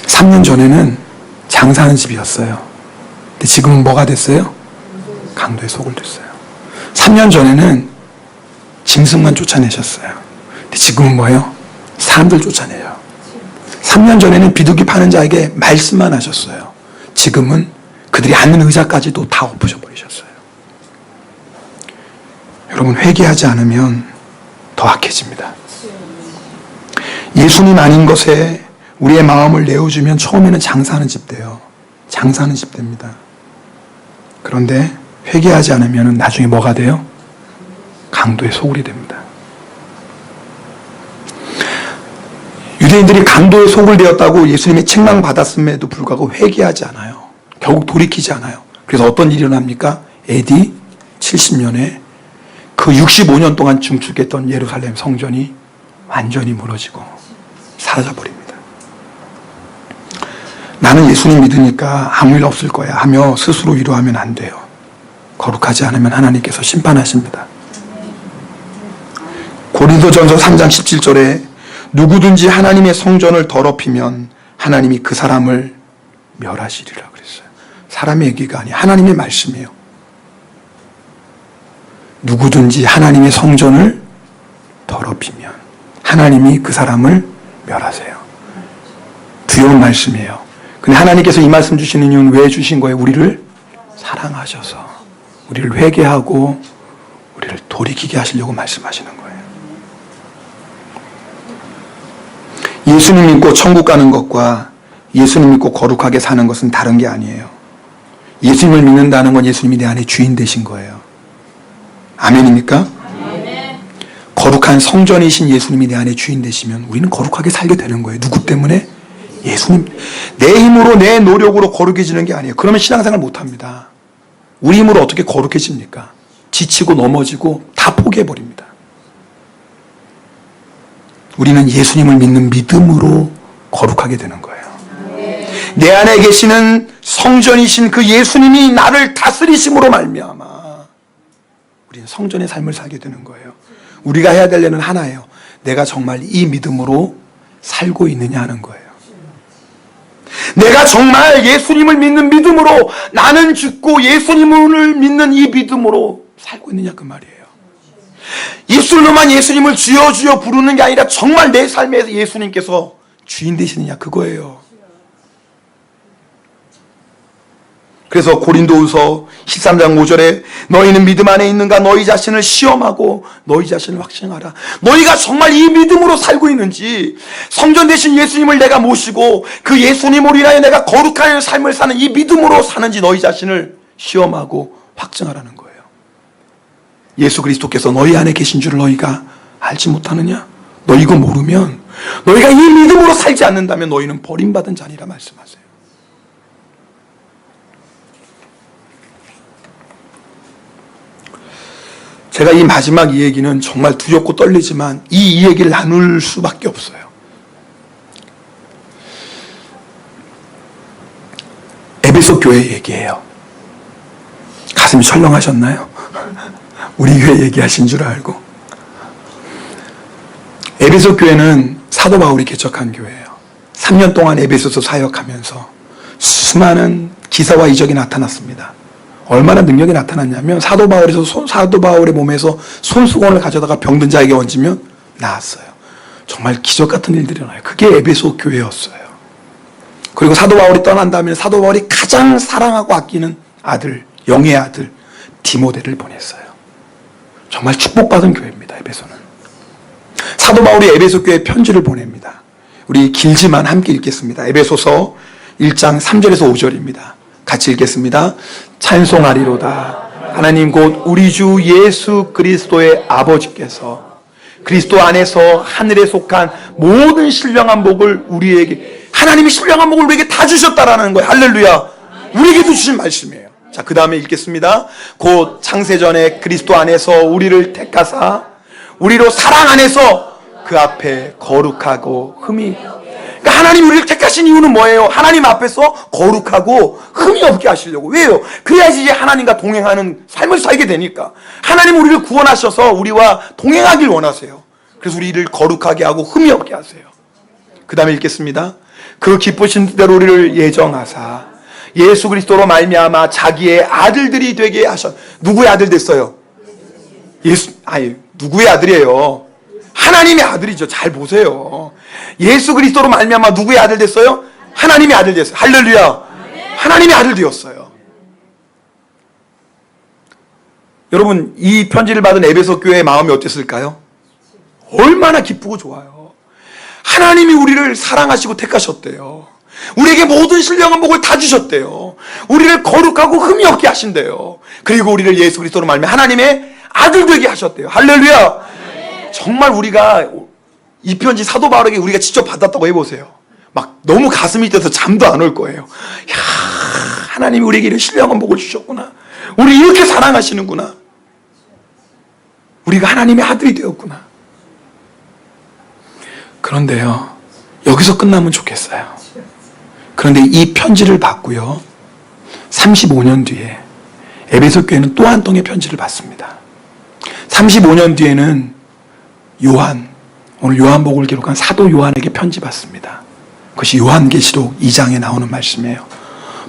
Speaker 1: 삼 년 전에는 장사하는 집이었어요. 근데 지금은 뭐가 됐어요? 강도의 소굴 됐어요. 3년 전에는 짐승만 쫓아내셨어요. 근데 지금은 뭐예요? 사람들 쫓아내요. 3년 전에는 비둘기 파는 자에게 말씀만 하셨어요. 지금은 그들이 앉는 의자까지도 다 엎으셔 버리셨어요. 여러분, 회개하지 않으면 더 악해집니다. 예수님 아닌 것에 우리의 마음을 내어주면 처음에는 장사하는 집 돼요. 장사하는 집 됩니다. 그런데 회개하지 않으면 나중에 뭐가 돼요? 강도의 소굴이 됩니다. 유대인들이 강도의 소굴 되었다고 예수님의 책망받았음에도 불구하고 회개하지 않아요. 결국 돌이키지 않아요. 그래서 어떤 일이 일어납니까? AD 70년에 그 65년 동안 중축했던 예루살렘 성전이 완전히 무너지고 사라져버립니다. 나는 예수님 믿으니까 아무 일 없을 거야 하며 스스로 위로하면 안 돼요. 거룩하지 않으면 하나님께서 심판하십니다. 고린도전서 3장 17절에 누구든지 하나님의 성전을 더럽히면 하나님이 그 사람을 멸하시리라 그랬어요. 사람의 얘기가 아니에요. 하나님의 말씀이에요. 누구든지 하나님의 성전을 더럽히면 하나님이 그 사람을 멸하세요. 두려운 말씀이에요. 근데 하나님께서 이 말씀 주시는 이유는 왜 주신 거예요? 우리를 사랑하셔서 우리를 회개하고 우리를 돌이키게 하시려고 말씀하시는 거예요. 예수님 믿고 천국 가는 것과 예수님 믿고 거룩하게 사는 것은 다른 게 아니에요. 예수님을 믿는다는 건 예수님이 내 안에 주인 되신 거예요. 아멘입니까? 아멘. 거룩한 성전이신 예수님이 내 안에 주인 되시면 우리는 거룩하게 살게 되는 거예요. 누구 때문에? 예수님. 내 힘으로 내 노력으로 거룩해지는 게 아니에요. 그러면 신앙생활 못합니다. 우리 힘으로 어떻게 거룩해집니까? 지치고 넘어지고 다 포기해버립니다. 우리는 예수님을 믿는 믿음으로 거룩하게 되는 거예요. 내 안에 계시는 성전이신 그 예수님이 나를 다스리심으로 말미암아 우리는 성전의 삶을 살게 되는 거예요. 우리가 해야 될 일은 하나예요. 내가 정말 이 믿음으로 살고 있느냐 하는 거예요. 내가 정말 예수님을 믿는 믿음으로 나는 죽고 예수님을 믿는 이 믿음으로 살고 있느냐 그 말이에요. 입술로만 예수님을 주여 주여 부르는 게 아니라 정말 내 삶에서 예수님께서 주인 되시느냐 그거예요. 그래서 고린도후서 13장 5절에 너희는 믿음 안에 있는가 너희 자신을 시험하고 너희 자신을 확증하라. 너희가 정말 이 믿음으로 살고 있는지, 성전 되신 예수님을 내가 모시고 그 예수님으로 인하여 내가 거룩한 삶을 사는 이 믿음으로 사는지 너희 자신을 시험하고 확증하라는 거예요. 예수 그리스도께서 너희 안에 계신 줄을 너희가 알지 못하느냐? 너 이거 모르면, 너희가 이 믿음으로 살지 않는다면 너희는 버림받은 자니라 말씀하세요. 제가 이 마지막 이 얘기는 정말 두렵고 떨리지만 이 얘기를 나눌 수밖에 없어요. 에베소 교회 얘기예요. 가슴이 철렁하셨나요? 우리 교회 얘기하신 줄 알고. 에베소 교회는 사도 바울이 개척한 교회예요. 3년 동안 에베소서 사역하면서 수많은 기사와 이적이 나타났습니다. 얼마나 능력이 나타났냐면 사도 바울의 몸에서 손수건을 가져다가 병든 자에게 얹으면 나았어요. 정말 기적 같은 일들이 일어나요. 그게 에베소 교회였어요. 그리고 사도 바울이 떠난 다음에 사도 바울이 가장 사랑하고 아끼는 아들, 영의 아들 디모데를 보냈어요. 정말 축복받은 교회입니다. 에베소는. 사도 바울이 에베소 교회에 편지를 보냅니다. 우리 길지만 함께 읽겠습니다. 에베소서 1장 3절에서 5절입니다. 같이 읽겠습니다. 찬송하리로다. 하나님 곧 우리 주 예수 그리스도의 아버지께서 그리스도 안에서 하늘에 속한 모든 신령한 복을 우리에게, 하나님이 신령한 복을 우리에게 다 주셨다라는 거예요. 할렐루야. 우리에게도 주신 말씀이에요. 자, 그 다음에 읽겠습니다. 곧 창세전에 그리스도 안에서 우리를 택하사 우리로 사랑 안에서 그 앞에 거룩하고 흠이. 그러니까 하나님 우리를 택하신 이유는 뭐예요? 하나님 앞에서 거룩하고 흠이 없게 하시려고. 왜요? 그래야지 이제 하나님과 동행하는 삶을 살게 되니까. 하나님 우리를 구원하셔서 우리와 동행하길 원하세요. 그래서 우리를 거룩하게 하고 흠이 없게 하세요. 그 다음에 읽겠습니다. 그 기쁘신 대로 우리를 예정하사 예수 그리스도로 말미암아 자기의 아들들이 되게 하셨. 누구의 아들 됐어요? 누구의 아들이에요? 하나님의 아들이죠. 잘 보세요. 예수 그리스도로 말미암아 누구의 아들 됐어요? 하나님의 아들 됐어요. 할렐루야. 하나님의 아들 되었어요. 여러분, 이 편지를 받은 에베소 교회의 마음이 어땠을까요? 얼마나 기쁘고 좋아요. 하나님이 우리를 사랑하시고 택하셨대요. 우리에게 모든 신령한 복을 다 주셨대요. 우리를 거룩하고 흠이 없게 하신대요. 그리고 우리를 예수 그리스도로 말미암아 하나님의 아들 되게 하셨대요. 할렐루야. 정말 우리가 이 편지 사도 바울에게 우리가 직접 받았다고 해보세요. 막 너무 가슴이 뛰어서 잠도 안 올 거예요. 야, 하나님이 우리에게 이런 신령한 복을 주셨구나. 우리 이렇게 사랑하시는구나. 우리가 하나님의 아들이 되었구나. 그런데요, 여기서 끝나면 좋겠어요. 그런데 이 편지를 받고요, 35년 뒤에 에베소 교회는 또 한 통의 편지를 받습니다. 35년 뒤에는 오늘 요한복음을 기록한 사도 요한에게 편지 받습니다. 그것이 요한계시록 2장에 나오는 말씀이에요.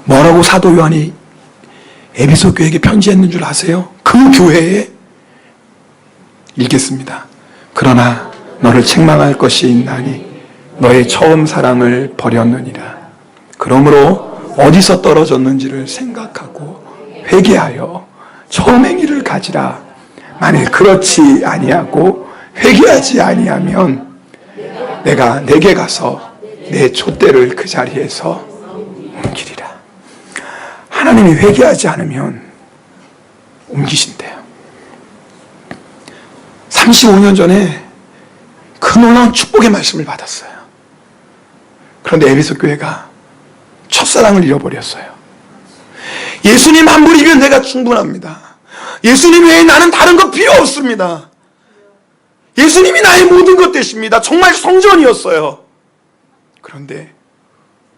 Speaker 1: 뭐라고 사도 요한이 에베소 교회에게 편지했는 줄 아세요? 그 교회에 읽겠습니다. 그러나 너를 책망할 것이 있나니 너의 처음 사랑을 버렸느니라. 그러므로 어디서 떨어졌는지를 생각하고 회개하여 처음 행위를 가지라. 만일 그렇지 아니하고 회개하지 아니하면 내가 내게 가서 내 촛대를 그 자리에서 옮기리라. 하나님이 회개하지 않으면 옮기신대요. 35년 전에 그 놀라운 축복의 말씀을 받았어요. 그런데 에베소 교회가 첫사랑을 잃어버렸어요. 예수님 한 분이면 내가 충분합니다. 예수님 외에 나는 다른 것 필요 없습니다. 예수님이 나의 모든 것 되십니다. 정말 성전이었어요. 그런데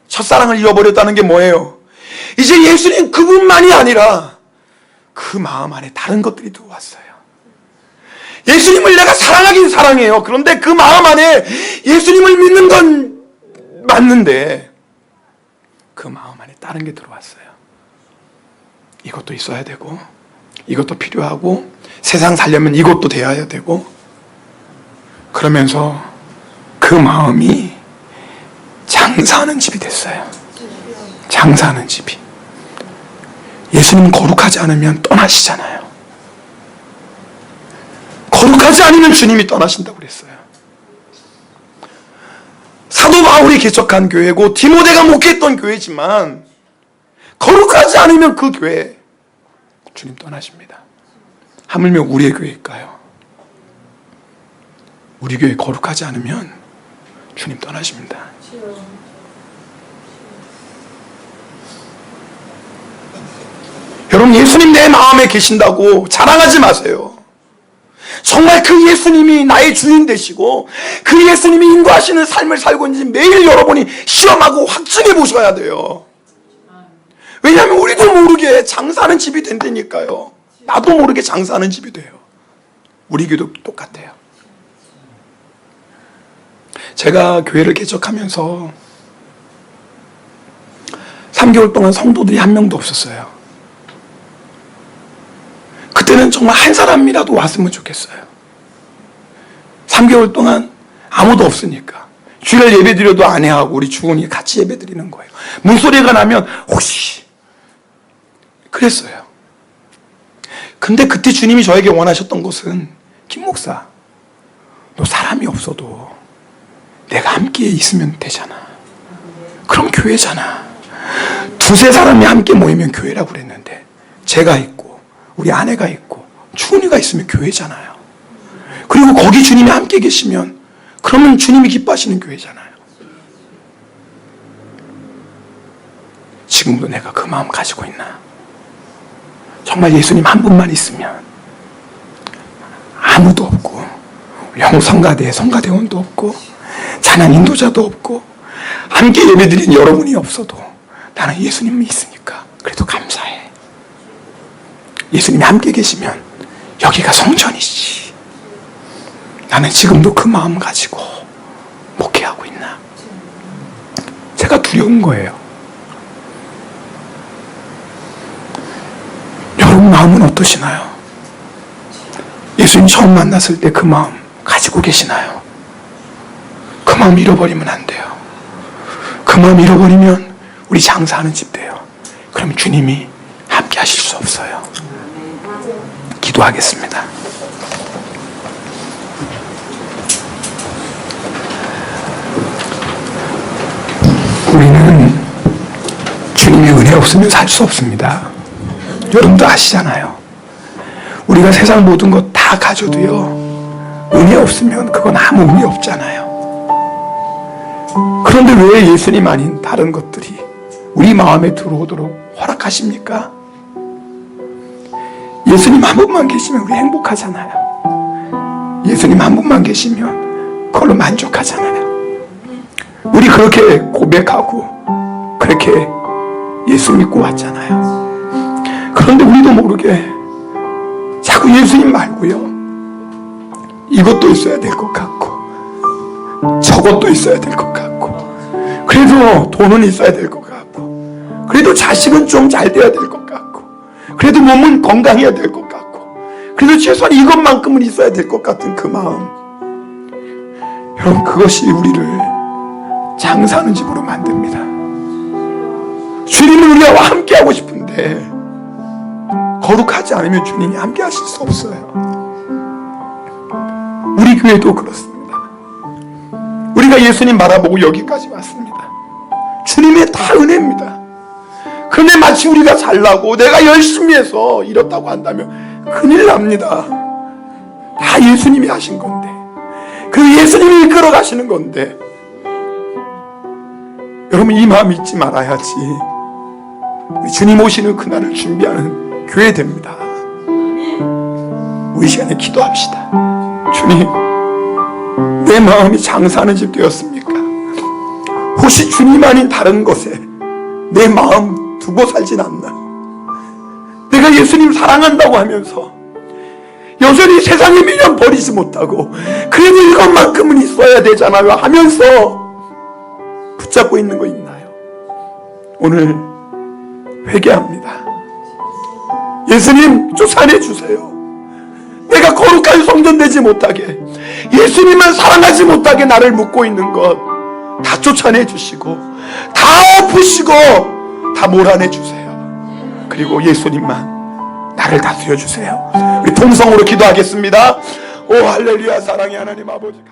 Speaker 1: 첫사랑을 잃어버렸다는 게 뭐예요? 이제 예수님 그분만이 아니라 그 마음 안에 다른 것들이 들어왔어요. 예수님을 내가 사랑하긴 사랑해요. 그런데 그 마음 안에 예수님을 믿는 건 맞는데 그 마음 안에 다른 게 들어왔어요. 이것도 있어야 되고 이것도 필요하고 세상 살려면 이것도 되어야 되고, 그러면서 그 마음이 장사하는 집이 됐어요. 장사하는 집이. 예수님 거룩하지 않으면 떠나시잖아요. 거룩하지 않으면 주님이 떠나신다고 그랬어요. 사도 바울이 개척한 교회고 디모데가 목회했던 교회지만 거룩하지 않으면 그 교회 주님 떠나십니다. 하물며 우리의 교회일까요? 우리 교회 거룩하지 않으면 주님 떠나십니다. 여러분, 예수님 내 마음에 계신다고 자랑하지 마세요. 정말 그 예수님이 나의 주인 되시고 그 예수님이 인도하시는 삶을 살고 있는지 매일 여러분이 시험하고 확증해 보셔야 돼요. 왜냐하면 우리도 모르게 장사하는 집이 된다니까요. 나도 모르게 장사하는 집이 돼요. 우리 교회도 똑같아요. 제가 교회를 개척하면서 3개월 동안 성도들이 한 명도 없었어요. 그때는 정말 한 사람이라도 왔으면 좋겠어요. 3개월 동안 아무도 없으니까 주일 예배드려도 아내하고 우리 주원이 같이 예배드리는 거예요. 문소리가 나면 혹시 그랬어요. 근데 그때 주님이 저에게 원하셨던 것은, 김 목사, 너 사람이 없어도 내가 함께 있으면 되잖아. 그럼 교회잖아. 두세 사람이 함께 모이면 교회라고 그랬는데 제가 있고 우리 아내가 있고 주은이가 있으면 교회잖아요. 그리고 거기 주님이 함께 계시면 그러면 주님이 기뻐하시는 교회잖아요. 지금도 내가 그 마음 가지고 있나? 정말 예수님 한 분만 있으면 아무도 없고 영성가대 성가대원도 없고 찬양 인도자도 없고 함께 예배드린 여러분이 없어도 나는 예수님이 있으니까 그래도 감사해. 예수님이 함께 계시면 여기가 성전이지. 나는 지금도 그 마음 가지고 목회하고 있나? 제가 두려운 거예요. 여러분 마음은 어떠시나요? 예수님 처음 만났을 때 그 마음 가지고 계시나요? 그 마음 잃어버리면 안 돼요. 그 마음 잃어버리면 우리 장사하는 집 돼요. 그럼 주님이 함께 하실 수 없어요. 기도하겠습니다. 우리는 주님의 은혜 없으면 살 수 없습니다. 여러분도 아시잖아요. 우리가 세상 모든 것 다 가져도요, 은혜 없으면 그건 아무 의미 없잖아요. 그런데 왜 예수님 아닌 다른 것들이 우리 마음에 들어오도록 허락하십니까? 예수님 한 분만 계시면 우리 행복하잖아요. 예수님 한 분만 계시면 그걸로 만족하잖아요. 우리 그렇게 고백하고 그렇게 예수 믿고 왔잖아요. 그런데 우리도 모르게 자꾸 예수님 말고요, 이것도 있어야 될 것 같고 저것도 있어야 될 것 같고, 그래도 돈은 있어야 될 것 같고, 그래도 자식은 좀 잘 돼야 될 것 같고, 그래도 몸은 건강해야 될 것 같고, 그래도 최소한 이것만큼은 있어야 될 것 같은 그 마음. 여러분, 그것이 우리를 장사하는 집으로 만듭니다. 주님은 우리와 함께하고 싶은데 거룩하지 않으면 주님이 함께 하실 수 없어요. 우리 교회도 그렇습니다. 우리가 예수님 바라보고 여기까지 왔습니다. 주님의 다 은혜입니다. 그런데 마치 우리가 잘나고 내가 열심히 해서 이렇다고 한다면 큰일 납니다. 다 예수님이 하신 건데, 그 예수님이 이끌어 가시는 건데, 여러분 이 마음 잊지 말아야지 우리 주님 오시는 그날을 준비하는 교회 됩니다. 우리 시간에 기도합시다. 주님, 내 마음이 장사하는 집 되었습니까? 혹시 주님 아닌 다른 것에 내 마음 두고 살진 않나? 내가 예수님 사랑한다고 하면서 여전히 세상의 미련 버리지 못하고 그래도 이것만큼은 있어야 되잖아요 하면서 붙잡고 있는 거 있나요? 오늘 회개합니다. 예수님 쫓아내 주세요. 내가 거룩한 성전 되지 못하게, 예수님만 사랑하지 못하게 나를 묶고 있는 것 다 쫓아내 주시고, 다 엎으시고, 다 몰아내 주세요. 그리고 예수님만 나를 다스려 주세요. 우리 통성으로 기도하겠습니다. 오 할렐루야. 사랑의 하나님 아버지,